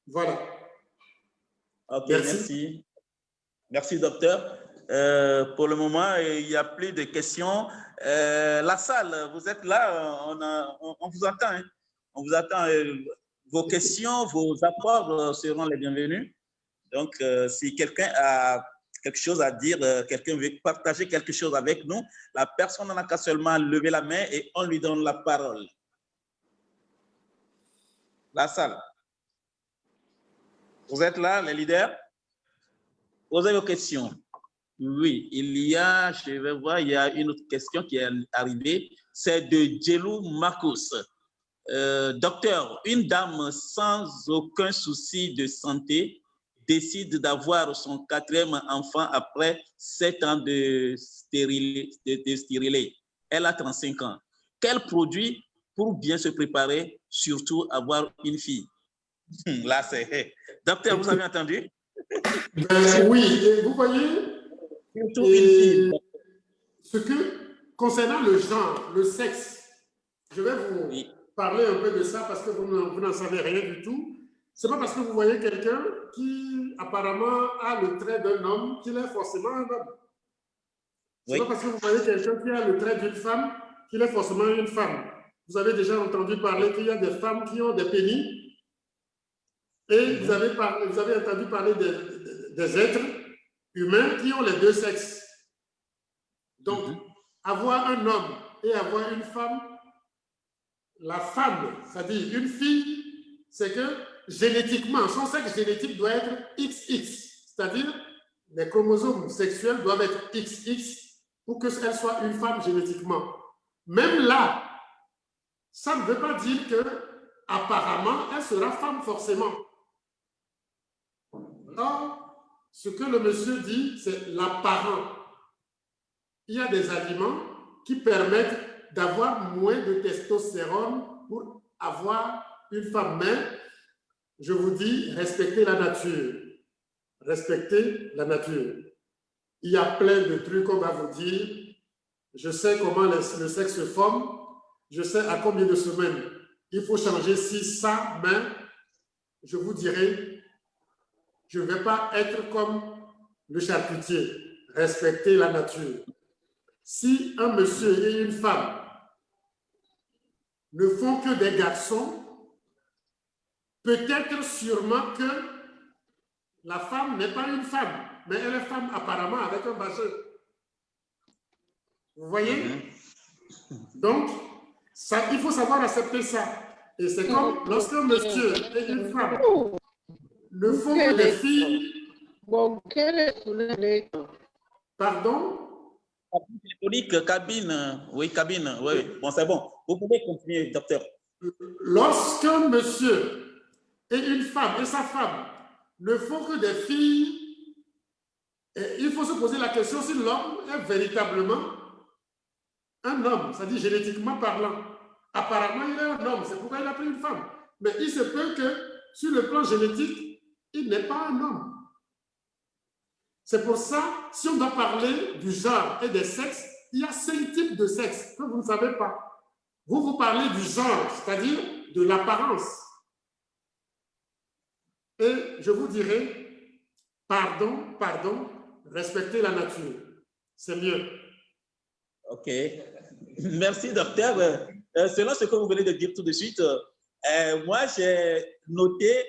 Voilà. Ok, merci. Merci, docteur. Pour le moment, il n'y a plus de questions. La salle, vous êtes là, on vous attend. Hein. On vous attend. Vos questions, vos apports seront les bienvenus. Donc, si quelqu'un a quelque chose à dire, quelqu'un veut partager quelque chose avec nous, la personne n'a qu'à seulement lever la main et on lui donne la parole. La salle. Vous êtes là, les leaders? Posez vos questions. Oui, je vais voir, il y a une autre question qui est arrivée. C'est de Djelou Marcos. Docteur, une dame sans aucun souci de santé décide d'avoir son 4e enfant après 7 ans de stérilet. Elle a 35 ans. Quel produit pour bien se préparer, surtout avoir une fille? Là, c'est... Docteur, vous avez entendu? Oui, et vous voyez, concernant le genre, le sexe, je vais vous parler un peu de ça parce que vous n'en savez rien du tout. Ce n'est pas parce que vous voyez quelqu'un qui apparemment a le trait d'un homme qu'il est forcément un homme. Ce n'est pas parce que vous voyez quelqu'un qui a le trait d'une femme qu'il est forcément une femme. Vous avez déjà entendu parler qu'il y a des femmes qui ont des pénis et vous avez entendu parler des êtres humains qui ont les 2 sexes. Donc, avoir un homme et avoir une femme, la femme, c'est-à-dire une fille, c'est que génétiquement, son sexe génétique doit être XX, c'est-à-dire les chromosomes sexuels doivent être XX pour qu'elle soit une femme génétiquement. Même là, ça ne veut pas dire que apparemment elle sera femme forcément. Or, ce que le monsieur dit, c'est l'apparent. Il y a des aliments qui permettent d'avoir moins de testostérone pour avoir une femme. Mais je vous dis, respectez la nature. Respectez la nature. Il y a plein de trucs qu'on va vous dire. Je sais comment le sexe se forme. Je sais à combien de semaines il faut changer ci, ça, mais je vous dirai, je ne vais pas être comme le charcutier. Respectez la nature. Si un monsieur et une femme ne font que des garçons, peut-être sûrement que la femme n'est pas une femme, mais elle est femme apparemment avec un vagin. Vous voyez? Donc, ça, il faut savoir accepter ça. Et c'est comme lorsqu'un monsieur et une femme ne font que des filles. Pardon? Cabine, oui, cabine, oui. Bon, c'est bon. Vous pouvez continuer, docteur. Lorsqu'un monsieur et une femme et sa femme ne font que des filles, il faut se poser la question si l'homme est véritablement un homme, c'est-à-dire génétiquement parlant. Apparemment, il est un homme, c'est pourquoi il a pris une femme. Mais il se peut que, sur le plan génétique, il n'est pas un homme. C'est pour ça, si on doit parler du genre et des sexes, il y a 5 types de sexes que vous ne savez pas. Vous parlez du genre, c'est-à-dire de l'apparence. Et je vous dirai, pardon, respectez la nature. C'est mieux. OK. Merci, docteur. Selon ce que vous venez de dire tout de suite, moi, j'ai noté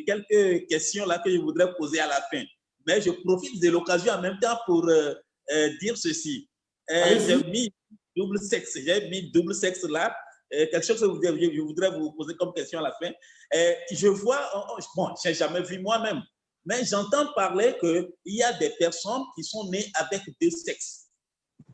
quelques questions là que je voudrais poser à la fin. Mais je profite de l'occasion en même temps pour dire ceci. J'ai mis double sexe. J'ai mis double sexe là. Quelque chose que je voudrais vous poser comme question à la fin. Je vois, bon, je n'ai jamais vu moi-même, mais j'entends parler qu'il y a des personnes qui sont nées avec deux sexes.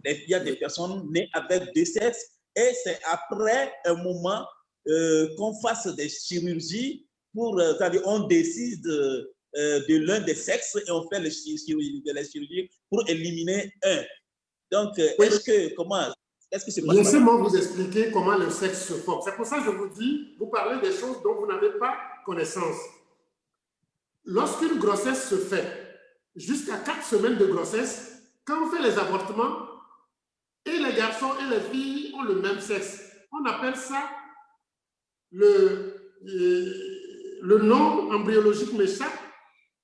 Il y a des personnes nées avec deux sexes et c'est après un moment qu'on fasse des chirurgies pour, c'est-à-dire on décide de l'un des sexes et on fait les chirurgies pour éliminer un. Donc, est-ce que c'est possible? Laissez-moi vous expliquer comment le sexe se forme. C'est pour ça que je vous dis, vous parlez des choses dont vous n'avez pas connaissance. Lorsqu'une grossesse se fait, jusqu'à 4 semaines de grossesse, quand on fait les avortements, et les garçons et les filles ont le même sexe. On appelle ça, le nom embryologique m'échappe,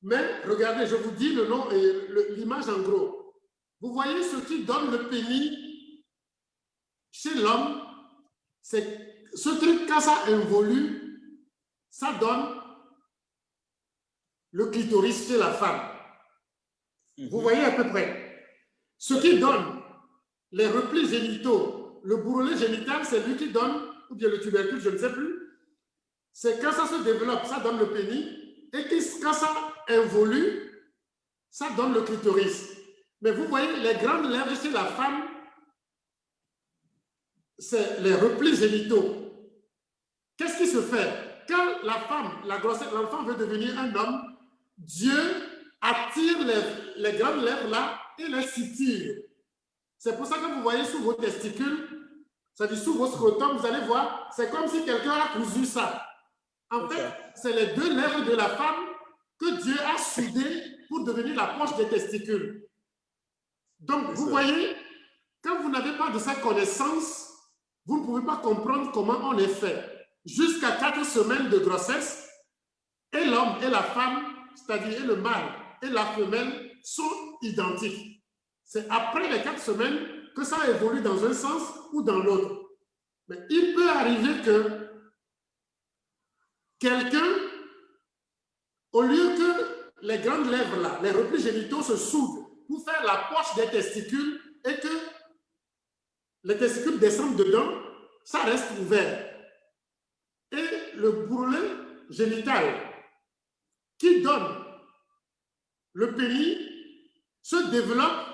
mais regardez, je vous dis le nom et l'image en gros. Vous voyez ce qui donne le pénis chez l'homme, c'est ce truc, quand ça involue, ça donne le clitoris chez la femme. Vous voyez à peu près. Ce qui donne les replis génitaux, le bourrelet génital, c'est lui qui donne, ou bien le tubercule, je ne sais plus. C'est quand ça se développe, ça donne le pénis, et quand ça involue, ça donne le clitoris. Mais vous voyez, les grandes lèvres chez la femme, c'est les replis génitaux. Qu'est-ce qui se fait? Quand la femme, l'enfant veut devenir un homme, Dieu attire les grandes lèvres là et les tire. C'est pour ça que vous voyez sous vos testicules, c'est-à-dire sous vos scrotums, vous allez voir, c'est comme si quelqu'un a cousu ça. En fait, c'est les deux lèvres de la femme que Dieu a soudées pour devenir la poche des testicules. Donc, vous voyez, quand vous n'avez pas de cette connaissance, vous ne pouvez pas comprendre comment on est fait. Jusqu'à 4 semaines de grossesse, et l'homme et la femme, c'est-à-dire le mâle et la femelle, sont identiques. C'est après les 4 semaines que ça évolue dans un sens ou dans l'autre. Mais il peut arriver que quelqu'un, au lieu que les grandes lèvres là, les replis génitaux se soudent pour faire la poche des testicules et que les testicules descendent dedans, ça reste ouvert. Et le bourrelet génital qui donne le pénis se développe,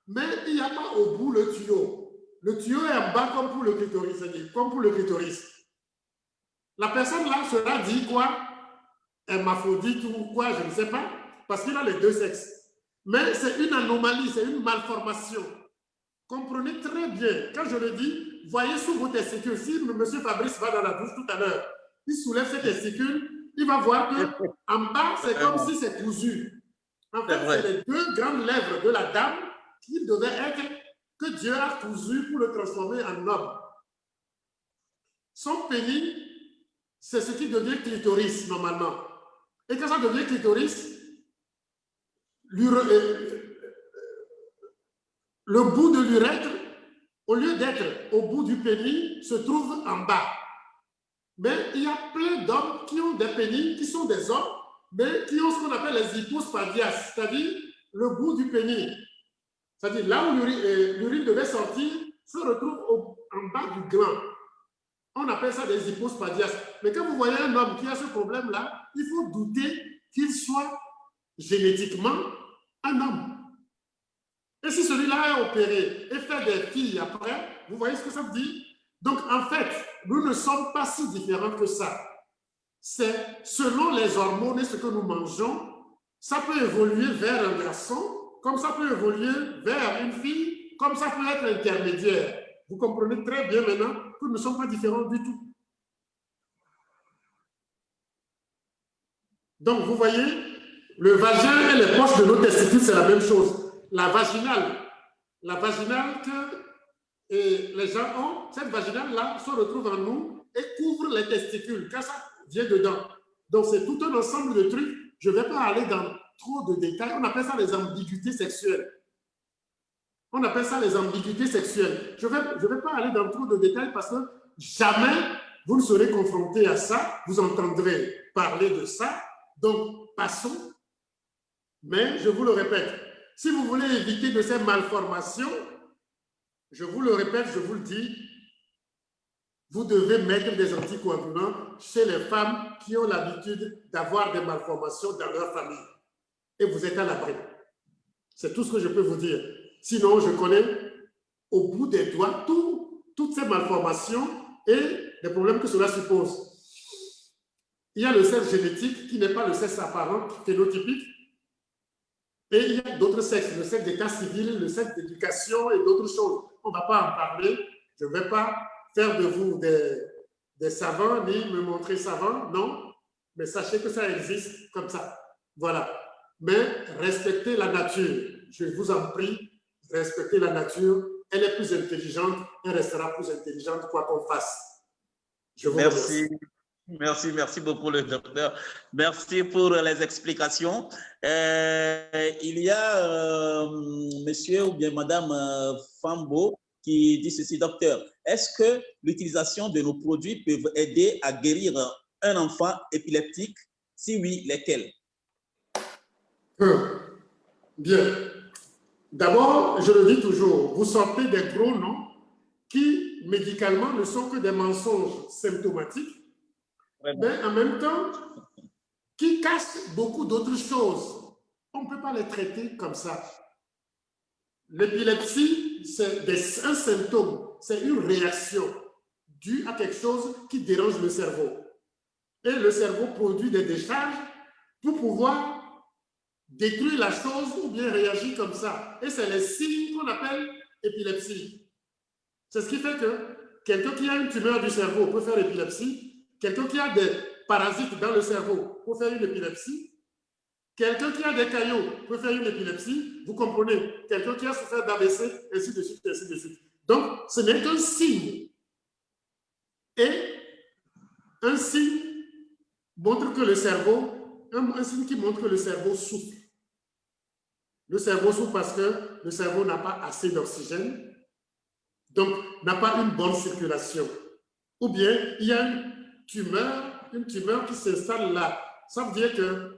mais il n'y a pas au bout le tuyau. Le tuyau est en bas comme pour le clitoris, c'est-à-dire comme pour le clitoris. La personne là sera dit quoi? Hermaphrodite ou quoi, je ne sais pas, parce qu'il a les deux sexes. Mais c'est une anomalie, c'est une malformation. Comprenez très bien, quand je le dis, voyez sous vos testicules. Si M. Fabrice va dans la douche tout à l'heure, il soulève ses testicules, il va voir qu'en bas, c'est comme si c'est cousu. En fait, c'est les deux grandes lèvres de la dame qui devaient être, que Dieu a cousu pour le transformer en homme. Son pénis, c'est ce qui devient clitoris normalement. Et quand ça devient clitoris, le bout de l'urètre, au lieu d'être au bout du pénis, se trouve en bas. Mais il y a plein d'hommes qui ont des pénis, qui sont des hommes, mais qui ont ce qu'on appelle les hypospadias, c'est-à-dire le bout du pénis. C'est-à-dire là où l'urine devait sortir, se retrouve en bas du gland. On appelle ça des hypospadias. Mais quand vous voyez un homme qui a ce problème-là, il faut douter qu'il soit génétiquement un homme. Et si celui-là est opéré et fait des filles après, vous voyez ce que ça veut dire? Donc, en fait, nous ne sommes pas si différents que ça. C'est selon les hormones et ce que nous mangeons, ça peut évoluer vers un garçon, comme ça peut évoluer vers une fille, comme ça peut être intermédiaire. Vous comprenez très bien maintenant que nous ne sommes pas différents du tout. Donc, vous voyez, le vagin et les poches de nos testicules, c'est la même chose. La vaginale que les gens ont, cette vaginale-là se retrouve en nous et couvre les testicules, quand ça vient dedans. Donc, c'est tout un ensemble de trucs. Je ne vais pas aller dans trop de détails. On appelle ça les ambiguïtés sexuelles. On appelle ça les ambiguïtés sexuelles. Je vais pas aller dans trop de détails parce que jamais vous ne serez confrontés à ça. Vous entendrez parler de ça. Donc, passons. Mais je vous le répète, si vous voulez éviter de ces malformations, je vous le répète, je vous le dis, vous devez mettre des anticoagulants chez les femmes qui ont l'habitude d'avoir des malformations dans leur famille. Et vous êtes à l'abri. C'est tout ce que je peux vous dire. Sinon, je connais au bout des doigts toutes ces malformations et les problèmes que cela suppose. Il y a le sexe génétique qui n'est pas le sexe apparent, phénotypique. Et il y a d'autres sexes, le sexe d'état civil, le sexe d'éducation et d'autres choses. On ne va pas en parler. Je ne vais pas faire de vous des savants ni me montrer savant, non. Mais sachez que ça existe comme ça. Voilà. Mais respectez la nature. Je vous en prie, respectez la nature. Elle est plus intelligente, elle restera plus intelligente quoi qu'on fasse. Je vous remercie. Merci beaucoup le docteur. Merci pour les explications. Il y a monsieur ou bien madame Fambo qui dit ceci, docteur. Est-ce que l'utilisation de nos produits peut aider à guérir un enfant épileptique? Si oui, lesquels? Bien. D'abord, je le dis toujours, vous sortez des gros noms qui, médicalement, ne sont que des mensonges symptomatiques, mais en même temps, qui cachent beaucoup d'autres choses. On ne peut pas les traiter comme ça. L'épilepsie, c'est un symptôme, c'est une réaction due à quelque chose qui dérange le cerveau. Et le cerveau produit des décharges pour pouvoir détruire la chose ou bien réagir comme ça. Et c'est les signes qu'on appelle épilepsie. C'est ce qui fait que quelqu'un qui a une tumeur du cerveau peut faire épilepsie. Quelqu'un qui a des parasites dans le cerveau peut faire une épilepsie. Quelqu'un qui a des caillots peut faire une épilepsie. Vous comprenez? Quelqu'un qui a souffert d'AVC, ainsi de suite, ainsi de suite. Donc, ce n'est qu'un signe. Et un signe montre que le cerveau, un signe qui montre que le cerveau souffre. Le cerveau souffre parce que le cerveau n'a pas assez d'oxygène, donc n'a pas une bonne circulation. Ou bien, il y a une tumeur qui s'installe là. Ça veut dire que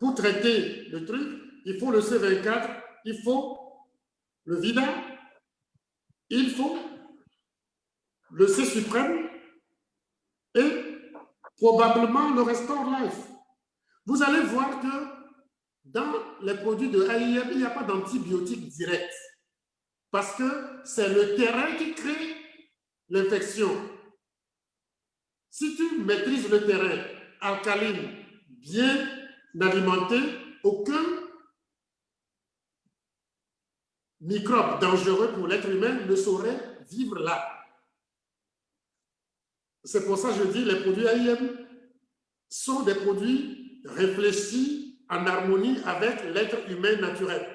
pour traiter le truc, il faut le C24, il faut le VIDA, il faut le C suprême et probablement le Restore Life. Vous allez voir que dans les produits de AIM, il n'y a pas d'antibiotiques directs parce que c'est le terrain qui crée l'infection. Si tu maîtrises le terrain alcaline, bien alimenté, aucun microbe dangereux pour l'être humain ne saurait vivre là. C'est pour ça que je dis les produits AIM sont des produits réfléchis en harmonie avec l'être humain naturel.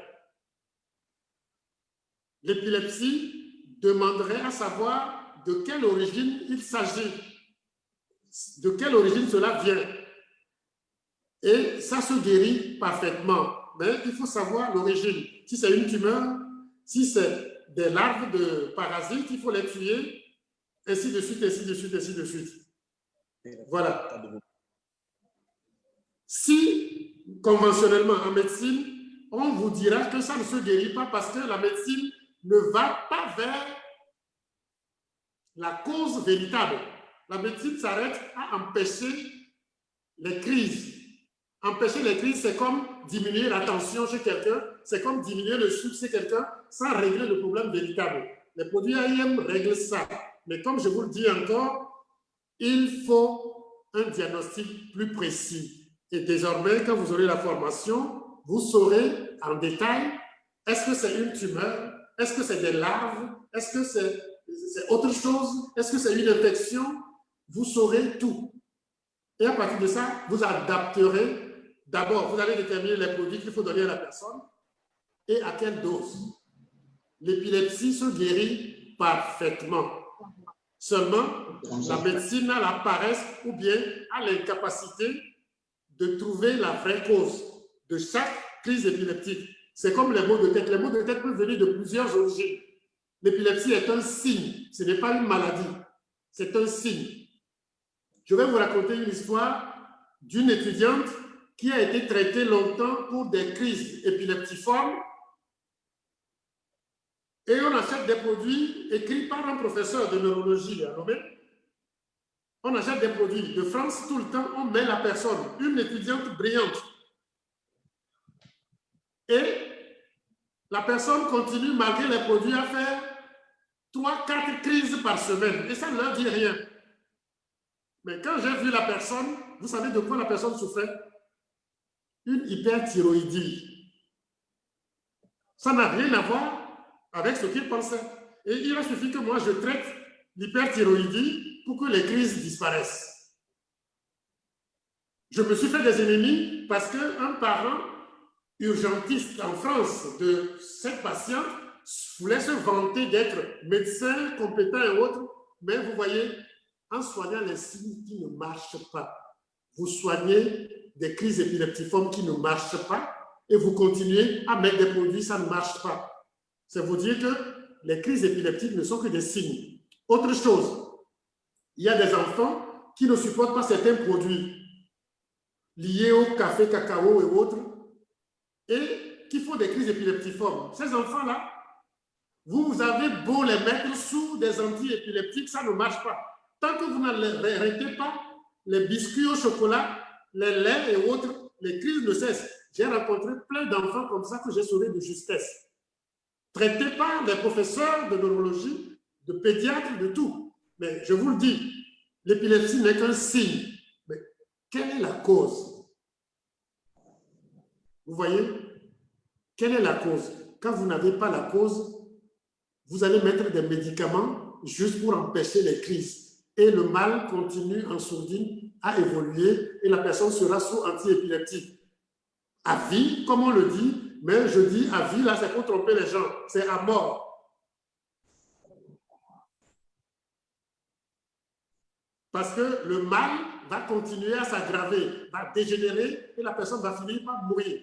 L'épilepsie demanderait à savoir de quelle origine il s'agit, de quelle origine cela vient. Et ça se guérit parfaitement. Mais il faut savoir l'origine. Si c'est une tumeur, si c'est des larves de parasites, il faut les tuer, ainsi de suite, ainsi de suite, ainsi de suite. Voilà. Si, conventionnellement, en médecine, on vous dira que ça ne se guérit pas parce que la médecine ne va pas vers la cause véritable. La médecine s'arrête à empêcher les crises. Empêcher les crises, c'est comme diminuer la tension chez quelqu'un, c'est comme diminuer le sucre chez quelqu'un sans régler le problème véritable. Les produits AIM règlent ça. Mais comme je vous le dis encore, il faut un diagnostic plus précis. Et désormais, quand vous aurez la formation, vous saurez en détail, est-ce que c'est une tumeur? Est-ce que c'est des larves? Est-ce que c'est autre chose? Est-ce que c'est une infection? Vous saurez tout. Et à partir de ça, vous adapterez. D'abord, vous allez déterminer les produits qu'il faut donner à la personne et à quelle dose. L'épilepsie se guérit parfaitement. Seulement, la médecine a la paresse ou bien a l'incapacité de trouver la vraie cause de chaque crise épileptique. C'est comme les maux de tête. Les maux de tête peuvent venir de plusieurs origines. L'épilepsie est un signe. Ce n'est pas une maladie. C'est un signe. Je vais vous raconter une histoire d'une étudiante qui a été traitée longtemps pour des crises épileptiformes. Et on achète des produits écrits par un professeur de neurologie à Lomé. On achète des produits de France tout le temps, on met la personne, une étudiante brillante. Et la personne continue, malgré les produits, à faire 3-4 crises par semaine. Et ça ne leur dit rien. Mais quand j'ai vu la personne, vous savez de quoi la personne souffrait? Une hyperthyroïdie. Ça n'a rien à voir avec ce qu'il pensait. Et il a suffi que moi, je traite l'hyperthyroïdie pour que les crises disparaissent. Je me suis fait des ennemis parce qu'un parent urgentiste en France de cette patiente voulait se vanter d'être médecin compétent et autres, mais vous voyez, en soignant les signes qui ne marchent pas, vous soignez des crises épileptiformes qui ne marchent pas et vous continuez à mettre des produits, ça ne marche pas. C'est vous dire que les crises épileptiques ne sont que des signes. Autre chose, il y a des enfants qui ne supportent pas certains produits liés au café, cacao et autres et qui font des crises épileptiformes. Ces enfants-là, vous avez beau les mettre sous des anti-épileptiques, ça ne marche pas. Tant que vous n'arrêtez pas les biscuits au chocolat, les laits et autres, les crises ne cessent. J'ai rencontré plein d'enfants comme ça que j'ai sauvés de justesse. Traités par des professeurs de neurologie, de pédiatres, de tout. Mais je vous le dis, l'épilepsie n'est qu'un signe. Mais quelle est la cause? Vous voyez? Quelle est la cause? Quand vous n'avez pas la cause, vous allez mettre des médicaments juste pour empêcher les crises. Et le mal continue en sourdine à évoluer et la personne sera sous anti-épileptique. À vie, comme on le dit, mais je dis à vie, là, c'est pour tromper les gens. C'est à mort. Parce que le mal va continuer à s'aggraver, va dégénérer et la personne va finir par mourir.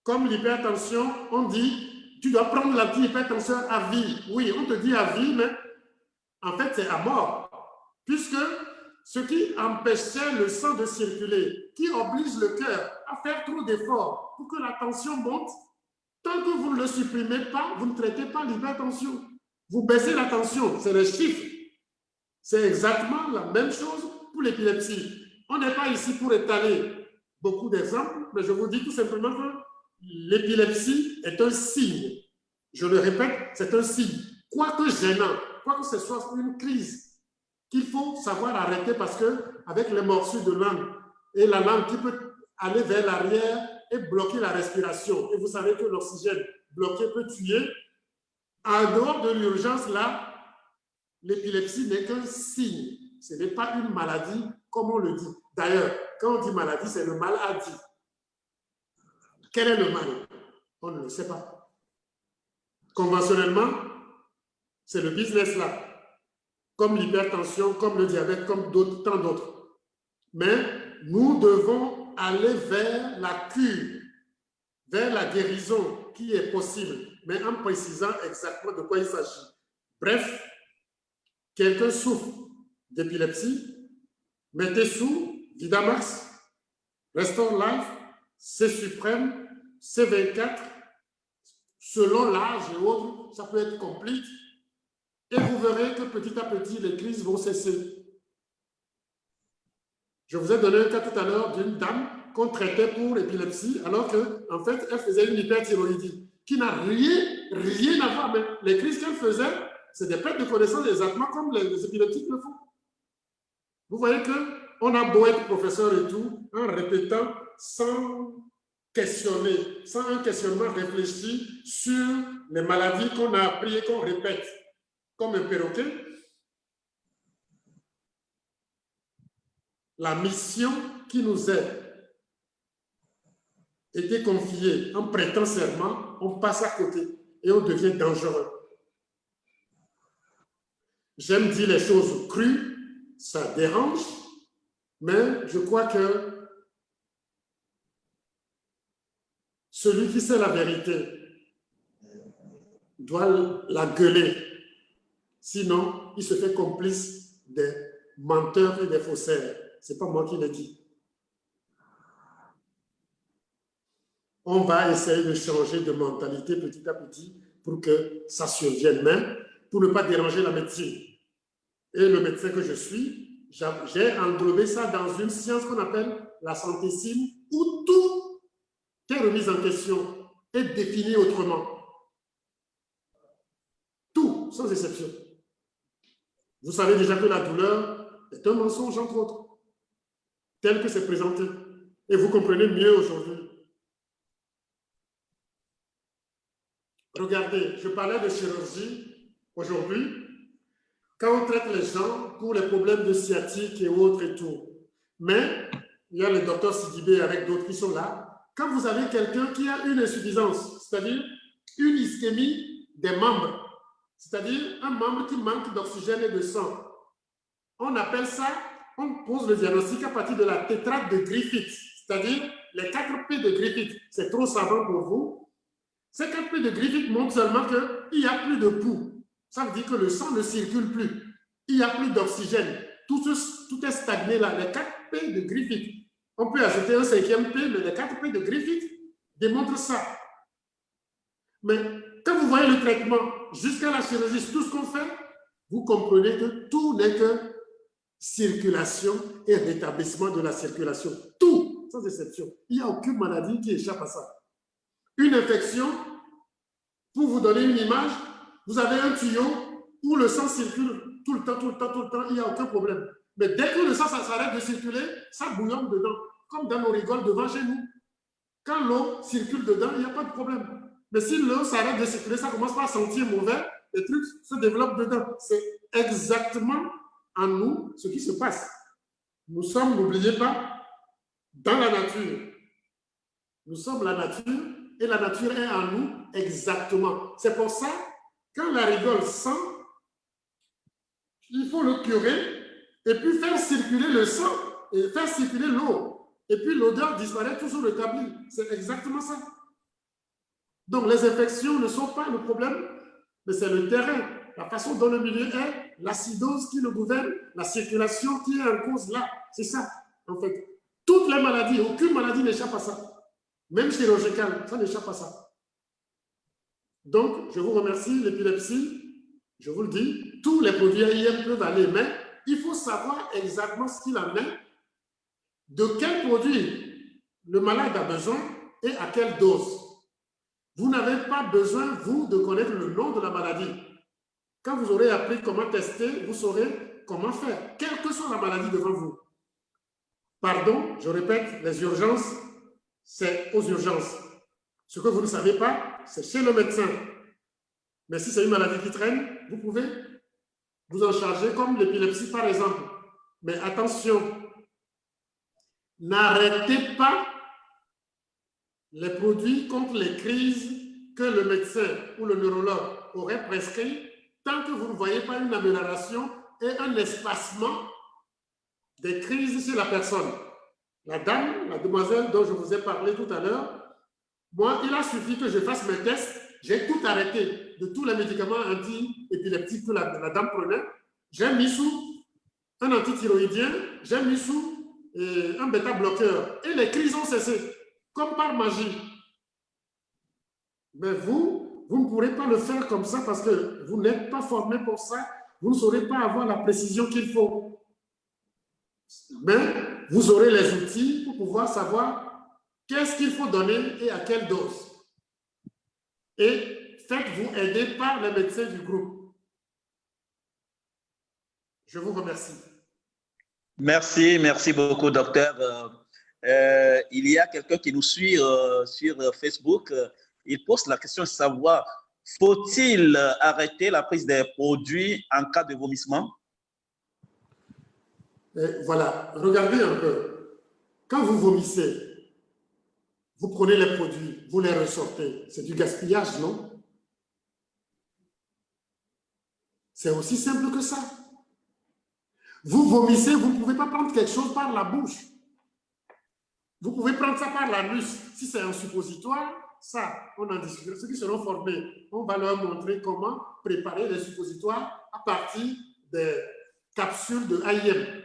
Comme l'hypertension, on dit, tu dois prendre l'anti-hypertenseur à vie. Oui, on te dit à vie, mais en fait, c'est à mort. Puisque ce qui empêchait le sang de circuler, qui oblige le cœur à faire trop d'efforts pour que la tension monte, Tant que vous ne le supprimez pas, vous ne traitez pas l'hypertension. Vous baissez la tension, c'est les chiffres. C'est exactement la même chose pour l'épilepsie. On n'est pas ici pour étaler beaucoup d'exemples, mais je vous dis tout simplement que l'épilepsie est un signe. Je le répète, c'est un signe. Quoique gênant, quoique ce soit une crise qu'il faut savoir arrêter parce qu'avec les morsures de langue et la langue qui peut aller vers l'arrière et bloquer la respiration, et vous savez que l'oxygène bloqué peut tuer, en dehors de l'urgence là, l'épilepsie n'est qu'un signe. Ce n'est pas une maladie comme on le dit. D'ailleurs, quand on dit maladie, c'est le mal à dire. Quel est le mal? On ne le sait pas. Conventionnellement, c'est le business là, comme l'hypertension, comme le diabète, comme tant d'autres. Mais nous devons aller vers la cure, vers la guérison qui est possible, mais en précisant exactement de quoi il s'agit. Bref, quelqu'un souffre d'épilepsie, mettez sous Vidamax, Restore Life, C suprême, C24, selon l'âge et autres, ça peut être complète. Et vous verrez que petit à petit, les crises vont cesser. Je vous ai donné un cas tout à l'heure d'une dame qu'on traitait pour l'épilepsie, alors qu'en fait, elle faisait une hyperthyroïdie, qui n'a rien à voir. Mais les crises qu'elle faisait, c'est des pertes de connaissance exactement comme les épileptiques le font. Vous voyez qu'on a beau être professeur et tout, en répétant sans questionner, sans un questionnement réfléchi sur les maladies qu'on a appris et qu'on répète, comme un perroquet. La mission qui nous est été confiée en prêtant serment, on passe à côté et on devient dangereux. J'aime dire les choses crues, ça dérange, mais je crois que celui qui sait la vérité doit la gueuler. Sinon, il se fait complice des menteurs et des faussaires. Ce n'est pas moi qui l'ai dit. On va essayer de changer de mentalité petit à petit pour que ça survienne même, pour ne pas déranger la médecine. Et le médecin que je suis, j'ai englobé ça dans une science qu'on appelle la santécine, où tout est remis en question et défini autrement. Tout, sans exception. Vous savez déjà que la douleur est un mensonge, entre autres, tel que c'est présenté. Et vous comprenez mieux aujourd'hui. Regardez, je parlais de chirurgie aujourd'hui. Quand on traite les gens pour les problèmes de sciatique et autres et tout, mais il y a le docteur Sidibé avec d'autres qui sont là. Quand vous avez quelqu'un qui a une insuffisance, c'est-à-dire une ischémie des membres, c'est-à-dire un membre qui manque d'oxygène et de sang, on appelle ça, on pose le diagnostic à partir de la tétrade de Griffith, c'est-à-dire les 4 P de Griffith. C'est trop savant pour vous. Ces 4 P de Griffith montrent seulement qu'il n'y a plus de pouls. Ça veut dire que le sang ne circule plus. Il n'y a plus d'oxygène. Tout est stagné là. Les 4 P de Griffith. On peut ajouter un 5e P, mais les 4 P de Griffith démontrent ça. Mais quand vous voyez le traitement jusqu'à la chirurgie, tout ce qu'on fait, vous comprenez que tout n'est que circulation et rétablissement de la circulation. Tout, sans exception. Il n'y a aucune maladie qui échappe à ça. Une infection, pour vous donner une image, vous avez un tuyau où le sang circule tout le temps, il n'y a aucun problème. Mais dès que le sang s'arrête de circuler, ça bouillonne dedans, comme dans nos rigoles devant chez nous. Quand l'eau circule dedans, il n'y a pas de problème. Mais si l'eau s'arrête de circuler, ça commence à sentir mauvais, les trucs se développent dedans. C'est exactement en nous ce qui se passe. Nous sommes, n'oubliez pas, dans la nature. Nous sommes la nature et la nature est en nous exactement. C'est pour ça, quand la rigole sent, il faut le curer et puis faire circuler le sang et faire circuler l'eau. Et puis l'odeur disparaît toujours rétablie. C'est exactement ça. Donc les infections ne sont pas le problème, mais c'est le terrain, la façon dont le milieu est, l'acidose qui le gouverne, la circulation qui est en cause là. C'est ça, en fait. Toutes les maladies, aucune maladie n'échappe à ça. Même chirurgicale, ça n'échappe à ça. Donc, je vous remercie. L'épilepsie, je vous le dis, tous les produits AIM peuvent aller, mais il faut savoir exactement ce qu'il en est, de quel produit le malade a besoin et à quelle dose. Vous n'avez pas besoin, vous, de connaître le nom de la maladie. Quand vous aurez appris comment tester, vous saurez comment faire, quelle que soit la maladie devant vous. Pardon, je répète, les urgences, c'est aux urgences. Ce que vous ne savez pas, c'est chez le médecin. Mais si c'est une maladie qui traîne, vous pouvez vous en charger, comme l'épilepsie par exemple. Mais attention, n'arrêtez pas les produits contre les crises que le médecin ou le neurologue aurait prescrit tant que vous ne voyez pas une amélioration et un espacement des crises chez la personne. La dame, la demoiselle dont je vous ai parlé tout à l'heure, moi, il a suffi que je fasse mes tests, j'ai tout arrêté de tous les médicaments anti-épileptiques que la dame prenait. J'ai mis sous un antithyroïdien, j'ai mis sous un bêta-bloqueur et les crises ont cessé, comme par magie. Mais vous ne pourrez pas le faire comme ça parce que vous n'êtes pas formé pour ça, vous ne saurez pas avoir la précision qu'il faut. Mais vous aurez les outils pour pouvoir savoir qu'est-ce qu'il faut donner et à quelle dose. Et faites-vous aider par les médecins du groupe. Je vous remercie. Merci beaucoup, docteur. Il y a quelqu'un qui nous suit sur Facebook. Il pose la question de savoir, faut-il arrêter la prise des produits en cas de vomissement? Et voilà, regardez un peu. Quand vous vomissez, vous prenez les produits, vous les ressortez. C'est du gaspillage, non? C'est aussi simple que ça. Vous vomissez, vous ne pouvez pas prendre quelque chose par la bouche. Vous pouvez prendre ça par l'anus. Si c'est un suppositoire, ça, on en discute. Ceux qui seront formés, on va leur montrer comment préparer les suppositoires à partir des capsules de AIM.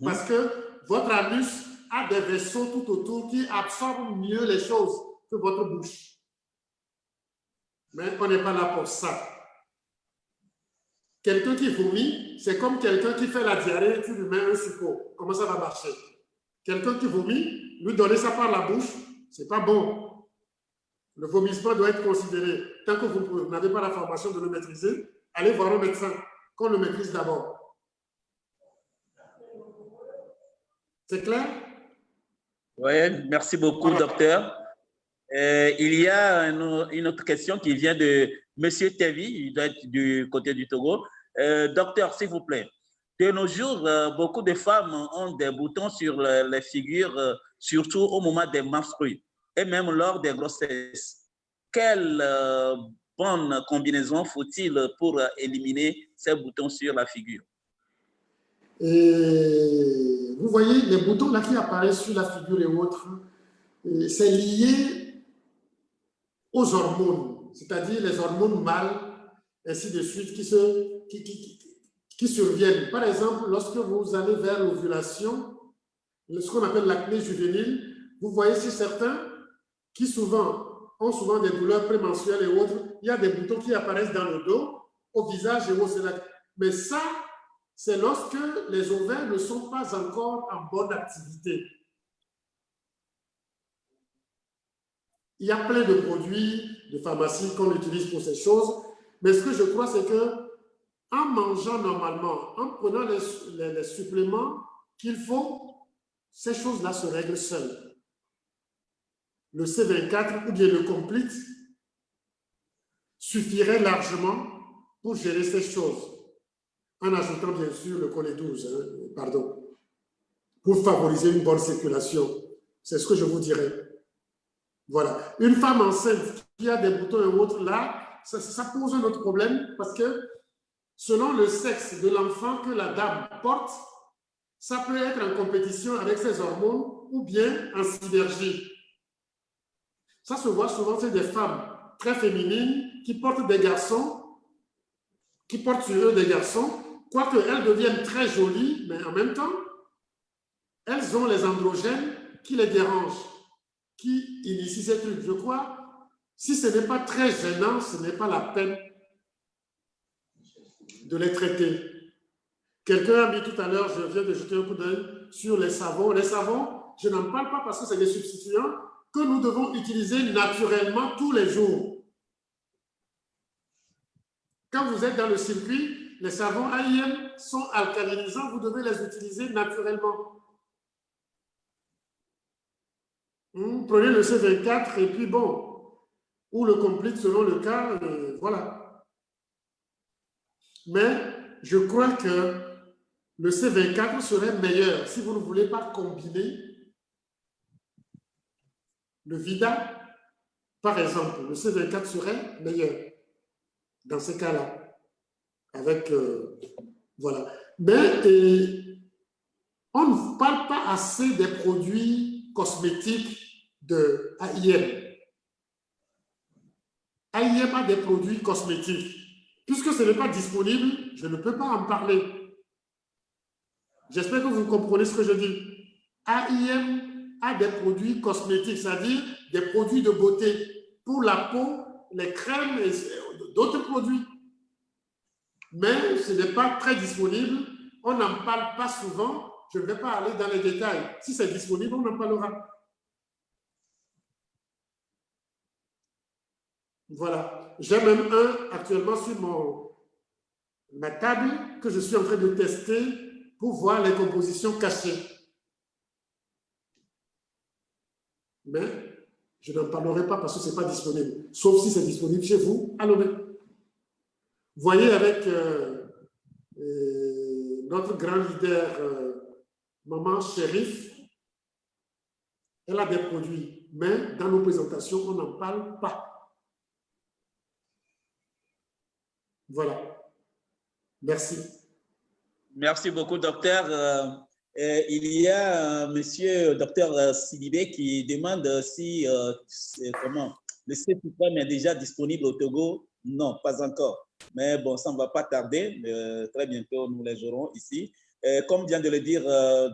Parce que votre anus a des vaisseaux tout autour qui absorbent mieux les choses que votre bouche. Mais on n'est pas là pour ça. Quelqu'un qui vomit, c'est comme quelqu'un qui fait la diarrhée et tu lui mets un suppôt. Comment ça va marcher? Quelqu'un qui vomit, lui donner ça par la bouche, c'est pas bon. Le vomissement doit être considéré. Tant que vous n'avez pas la formation de le maîtriser, allez voir un médecin, qu'on le maîtrise d'abord. C'est clair? Oui, merci beaucoup, docteur. Il y a une autre question qui vient de M. Tevi, il doit être du côté du Togo. Docteur, s'il vous plaît, de nos jours, beaucoup de femmes ont des boutons sur les figures, surtout au moment des menstrues et même lors des grossesses. Quelle bonne combinaison faut-il pour éliminer ces boutons sur la figure? Et vous voyez, les boutons là qui apparaissent sur la figure et autres, c'est lié aux hormones, c'est-à-dire les hormones mâles, ainsi de suite, qui surviennent. Par exemple, lorsque vous allez vers l'ovulation, ce qu'on appelle l'acné juvénile, vous voyez si certains qui ont souvent des douleurs prémenstruelles et autres, il y a des boutons qui apparaissent dans le dos, au visage et au céliaque. Mais ça, c'est lorsque les ovaires ne sont pas encore en bonne activité. Il y a plein de produits de pharmacie qu'on utilise pour ces choses, mais ce que je crois, c'est que en mangeant normalement, en prenant les suppléments qu'il faut, ces choses-là se règlent seules. Le C24 ou bien le Complete suffirait largement pour gérer ces choses, en ajoutant bien sûr le collet 12, pour favoriser une bonne circulation. C'est ce que je vous dirais. Voilà. Une femme enceinte qui a des boutons et autres, là, ça pose un autre problème parce que selon le sexe de l'enfant que la dame porte, ça peut être en compétition avec ses hormones ou bien en synergie. Ça se voit souvent, c'est des femmes très féminines qui portent des garçons, qui portent sur eux des garçons, quoique elles deviennent très jolies, mais en même temps, elles ont les androgènes qui les dérangent, qui initient ces trucs. Je crois, Si ce n'est pas très gênant, ce n'est pas la peine de les traiter. Quelqu'un a dit tout à l'heure, je viens de jeter un coup d'œil sur les savons. Les savons, je n'en parle pas parce que c'est des substituants que nous devons utiliser naturellement tous les jours. Quand vous êtes dans le circuit, les savons AIM sont alcalinisants, vous devez les utiliser naturellement. Prenez le C24 et puis bon, ou le complete selon le cas, voilà. Mais je crois que le C24 serait meilleur si vous ne voulez pas combiner le Vida, par exemple. Le C24 serait meilleur dans ce cas-là. Avec, voilà. Mais on ne parle pas assez des produits cosmétiques de AIM. AIM a des produits cosmétiques. Puisque ce n'est pas disponible, je ne peux pas en parler. J'espère que vous comprenez ce que je dis. AIM a des produits cosmétiques, c'est-à-dire des produits de beauté pour la peau, les crèmes et d'autres produits. Mais ce n'est pas très disponible. On n'en parle pas souvent. Je ne vais pas aller dans les détails. Si c'est disponible, on en parlera. Voilà. J'ai même un actuellement sur ma table que je suis en train de tester pour voir les compositions cachées. Mais je n'en parlerai pas parce que ce n'est pas disponible. Sauf si c'est disponible chez vous, allons-y. Voyez avec notre grand leader, Maman Chérif, elle a des produits, mais dans nos présentations, on n'en parle pas. Voilà. Merci. Merci beaucoup, docteur. Il y a monsieur docteur Sidibé qui demande si le C-Suprême est déjà disponible au Togo. Non, pas encore. Mais bon, ça ne va pas tarder. Très bientôt, nous les aurons ici. Comme vient de le dire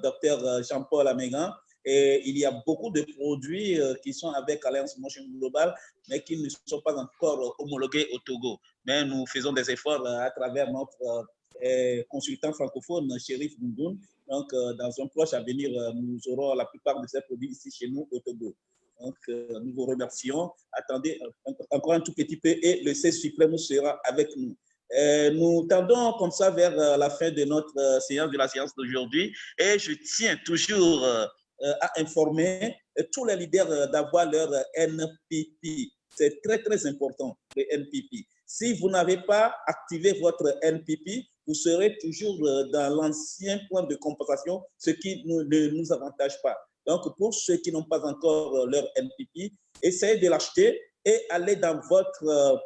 docteur Jean-Paul Amégan, il y a beaucoup de produits qui sont avec Alliance Motion Global, mais qui ne sont pas encore homologués au Togo. Mais nous faisons des efforts à travers notre consultant francophone, Chérif Goundoun. Donc, dans un proche avenir, nous aurons la plupart de ces produits ici chez nous au Togo. Donc, nous vous remercions. Attendez encore un tout petit peu et le C-Suprême sera avec nous. Nous tendons comme ça vers la fin de notre séance de la séance d'aujourd'hui et je tiens toujours à informer tous les leaders d'avoir leur NPP. C'est très, très important, le NPP. Si vous n'avez pas activé votre NPP, vous serez toujours dans l'ancien point de compensation, ce qui ne nous avantage pas. Donc, pour ceux qui n'ont pas encore leur NPP, essayez de l'acheter et allez dans votre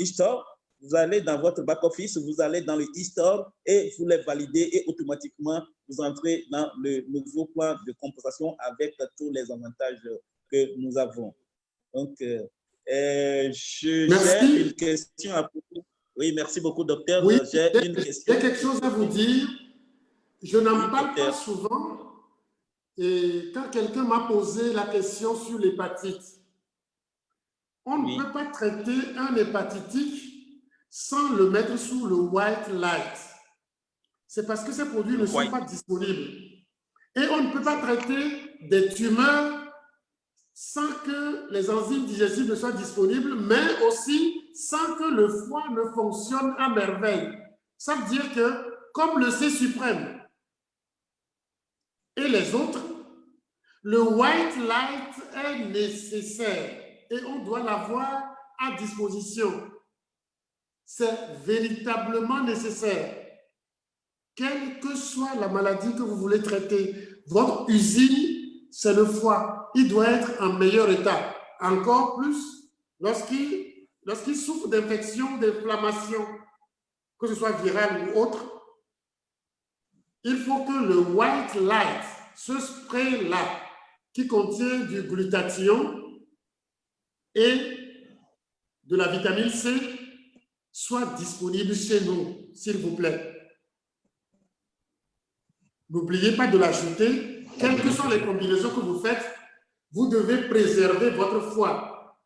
e-store. Vous allez dans votre back-office, vous allez dans le e-store et vous les validez et automatiquement, vous entrez dans le nouveau plan de compensation avec tous les avantages que nous avons. Donc, j'ai une question à poser. Oui, merci beaucoup, docteur. Oui, j'ai une question. J'ai quelque chose à vous dire. Je n'en parle pas souvent. Et quand quelqu'un m'a posé la question sur l'hépatite, on ne peut pas traiter un hépatitique sans le mettre sous le white light. C'est parce que ces produits ne sont pas disponibles. Et on ne peut pas traiter des tumeurs sans que les enzymes digestives ne soient disponibles, mais aussi sans que le foie ne fonctionne à merveille. Ça veut dire que, comme le C-Suprême et les autres, le white light est nécessaire et on doit l'avoir à disposition. C'est véritablement nécessaire. Quelle que soit la maladie que vous voulez traiter, votre usine, c'est le foie. Il doit être en meilleur état. Encore plus lorsqu'il souffre d'infection, d'inflammation, que ce soit virale ou autre. Il faut que le white light, ce spray-là, qui contient du glutathion et de la vitamine C, soit disponible chez nous, s'il vous plaît. N'oubliez pas de l'ajouter, quelles que soient les combinaisons que vous faites, vous devez préserver votre foi.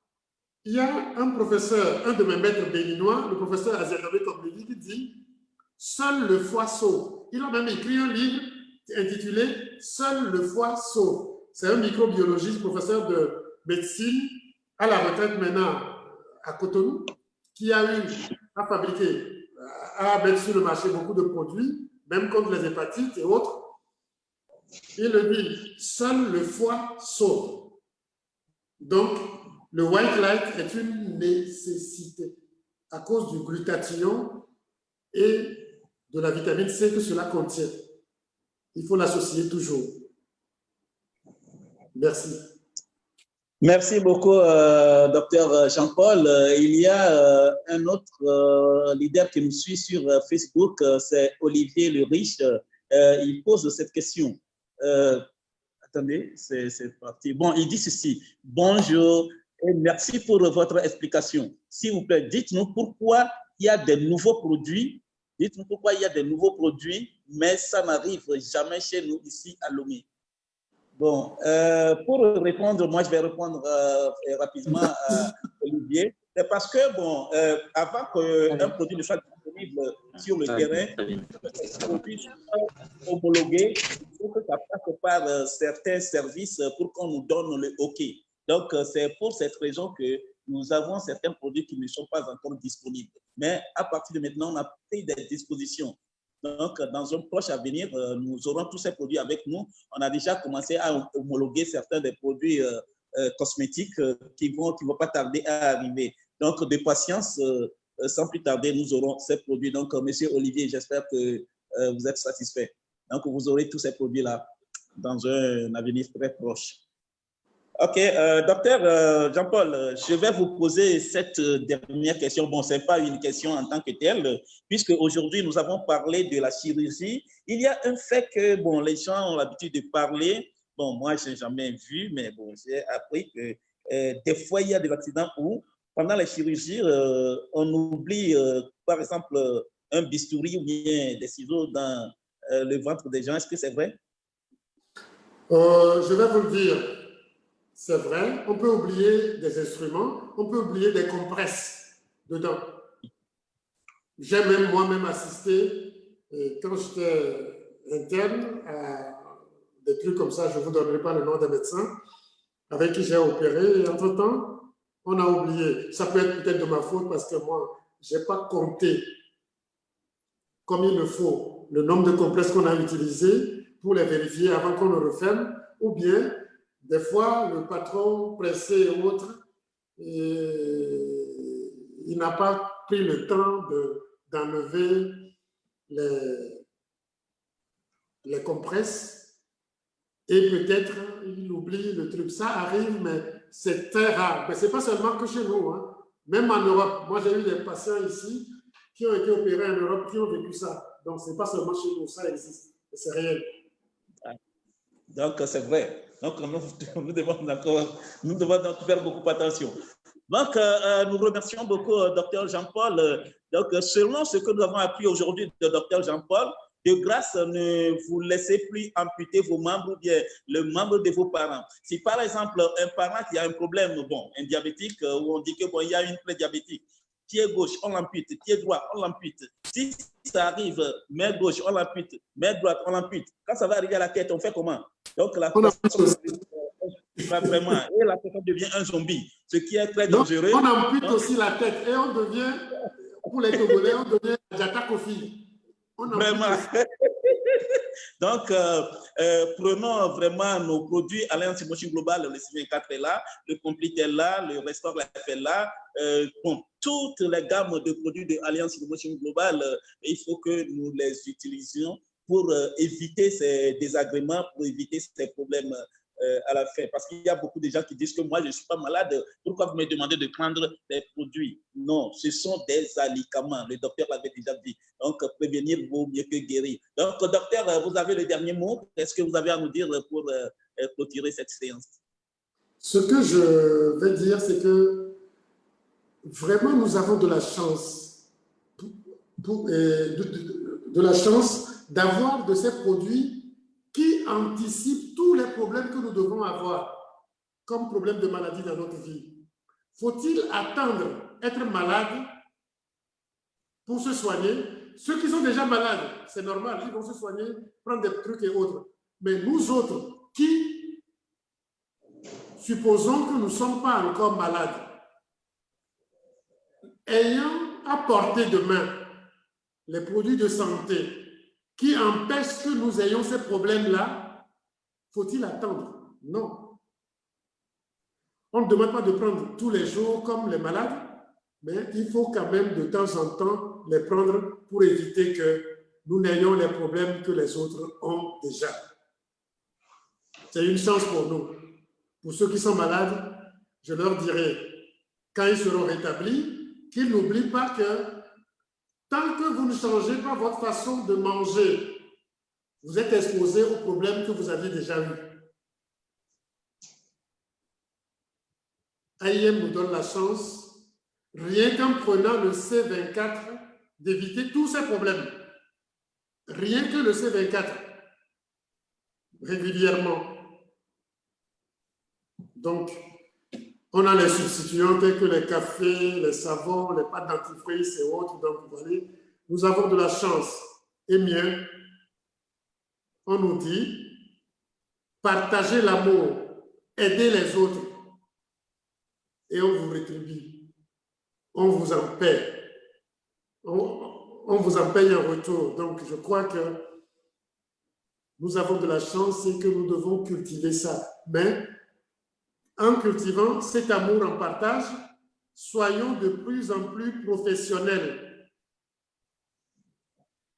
Il y a un professeur, un de mes maîtres béninois, le professeur Azerabé Kobledi, qui dit « Seul le foie sauve ». Il a même écrit un livre intitulé « Seul le foie sauve ». C'est un microbiologiste, professeur de médecine, à la retraite maintenant à Cotonou, qui a eu à fabriquer, à mettre sur le marché beaucoup de produits, même contre les hépatites et autres. Il le dit, seul le foie sauve. Donc, le white light est une nécessité à cause du glutathion et de la vitamine C que cela contient. Il faut l'associer toujours. Merci. Merci beaucoup, docteur Jean-Paul. Il y a un autre leader qui nous suit sur Facebook, c'est Olivier Le Riche. Il pose cette question. Attendez, c'est parti. Bon, il dit ceci. Bonjour et merci pour votre explication. S'il vous plaît, dites-nous pourquoi il y a des nouveaux produits. Dites-nous pourquoi il y a des nouveaux produits, mais ça n'arrive jamais chez nous ici à Lomé. Bon, pour répondre, moi je vais répondre rapidement à Olivier. C'est parce que, bon, avant qu'un produit ne soit disponible sur le terrain, le produit soit homologué, il faut que ça passe par certains services pour qu'on nous donne le OK. Donc, c'est pour cette raison que nous avons certains produits qui ne sont pas encore disponibles. Mais à partir de maintenant, on a pris des dispositions. Donc, dans un proche avenir, nous aurons tous ces produits avec nous. On a déjà commencé à homologuer certains des produits cosmétiques qui ne vont pas tarder à arriver. Donc, de patience, sans plus tarder, nous aurons ces produits. Donc, Monsieur Olivier, j'espère que vous êtes satisfait. Donc, vous aurez tous ces produits-là dans un avenir très proche. OK, docteur Jean-Paul, je vais vous poser cette dernière question. Bon, ce n'est pas une question en tant que telle, puisque aujourd'hui, nous avons parlé de la chirurgie. Il y a un fait que, bon, les gens ont l'habitude de parler. Bon, moi, je n'ai jamais vu, mais bon, j'ai appris que des fois, il y a des accidents où, pendant la chirurgie, on oublie, par exemple, un bistouri ou bien des ciseaux dans le ventre des gens. Est-ce que c'est vrai? Je vais vous le dire. C'est vrai, on peut oublier des instruments, on peut oublier des compresses dedans. J'ai même moi-même assisté, quand j'étais interne, à des trucs comme ça, je ne vous donnerai pas le nom des médecins, avec qui j'ai opéré, et entre-temps, on a oublié. Ça peut être peut-être de ma faute parce que moi, je n'ai pas compté comme il le faut le nombre de compresses qu'on a utilisés pour les vérifier avant qu'on le referme, ou bien des fois, le patron pressé ou autre, il n'a pas pris le temps d'enlever les compresses et peut-être il oublie le truc. Ça arrive, mais c'est très rare. Mais ce n'est pas seulement que chez nous. Hein. Même en Europe, moi j'ai eu des patients ici qui ont été opérés en Europe, qui ont vécu ça. Donc ce n'est pas seulement chez nous, ça existe. C'est réel. Donc, c'est vrai. Donc, nous devons donc faire beaucoup attention. Donc, nous remercions beaucoup Dr Jean-Paul. Donc, selon ce que nous avons appris aujourd'hui de Dr Jean-Paul, de grâce, ne vous laissez plus amputer vos membres ou bien le membre de vos parents. Si par exemple, un parent qui a un problème, bon, un diabétique, où on dit que bon, il y a une prédiabétique, pied gauche, on l'ampute, pied droit, on l'ampute. Si ça arrive, main gauche, on l'ampute, main droite, on l'ampute. Quand ça va arriver à la tête, on fait comment? Donc, la personne vraiment, et la personne devient un zombie, ce qui est très dangereux. On ampute aussi la tête et on devient, pour les Togolais, on devient Jata Kofi. Vraiment. Donc, prenons vraiment nos produits Alliance Motion Global, le CV4 est là, le Complete est là, le Restore Life est là. Bon, toutes les gammes de produits de Alliance Motion Global, il faut que nous les utilisions pour éviter ces désagréments, pour éviter ces problèmes à la fin. Parce qu'il y a beaucoup de gens qui disent que moi, je ne suis pas malade. Pourquoi vous me demandez de prendre des produits? Non, ce sont des alicaments. Le docteur l'avait déjà dit. Donc, prévenir vaut mieux que guérir. Donc, docteur, vous avez le dernier mot. Qu'est-ce que vous avez à nous dire pour clôturer cette séance? Ce que je vais dire, c'est que vraiment, nous avons de la chance, de la chance d'avoir de ces produits qui anticipent tous les problèmes que nous devons avoir. comme problème de maladie dans notre vie? Faut-il attendre être malade pour se soigner? Ceux qui sont déjà malades, c'est normal, ils vont se soigner, prendre des trucs et autres. Mais nous autres, qui supposons que nous ne sommes pas encore malades, ayant à portée de main les produits de santé qui empêchent que nous ayons ces problèmes-là, faut-il attendre? Non. On ne demande pas de prendre tous les jours comme les malades, mais il faut quand même de temps en temps les prendre pour éviter que nous n'ayons les problèmes que les autres ont déjà. C'est une chance pour nous. Pour ceux qui sont malades, je leur dirai, quand ils seront rétablis, qu'ils n'oublient pas que tant que vous ne changez pas votre façon de manger, vous êtes exposé aux problèmes que vous avez déjà eus. AIM nous donne la chance, rien qu'en prenant le C24, d'éviter tous ces problèmes. Rien que le C24, régulièrement. Donc, on a les substituants tels que les cafés, les savons, les pâtes dentifrice et autres. Donc, vous voyez, nous avons de la chance. Et mieux, on nous dit, partagez l'amour, aidez les autres. Et on vous rétribue. On vous en paie. On vous en paye en retour. Donc, je crois que nous avons de la chance et que nous devons cultiver ça. Mais, en cultivant cet amour en partage, soyons de plus en plus professionnels.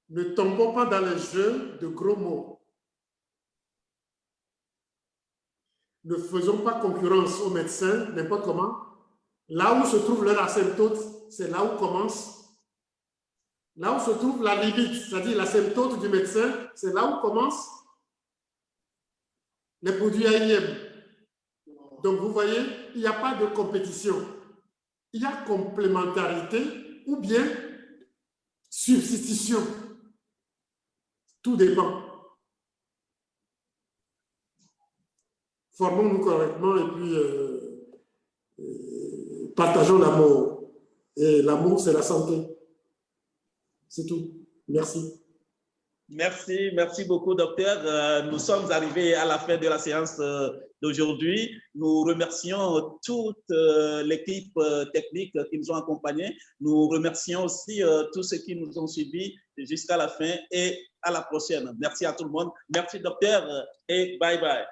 Ne tombons pas dans les jeux de gros mots. Ne faisons pas concurrence aux médecins, n'importe comment. Là où se trouve leur asymptote, c'est là où commence. Là où se trouve la limite, c'est-à-dire l'asymptote du médecin, c'est là où commence les produits AIM. Donc, vous voyez, il n'y a pas de compétition. Il y a complémentarité ou bien substitution. Tout dépend. Formons-nous correctement et puis partageons l'amour. Et l'amour, c'est la santé. C'est tout. Merci. Merci beaucoup, docteur. Nous sommes arrivés à la fin de la séance d'aujourd'hui. Nous remercions toute l'équipe technique qui nous a accompagnés. Nous remercions aussi tous ceux qui nous ont suivis jusqu'à la fin et à la prochaine. Merci à tout le monde. Merci, docteur, et bye bye.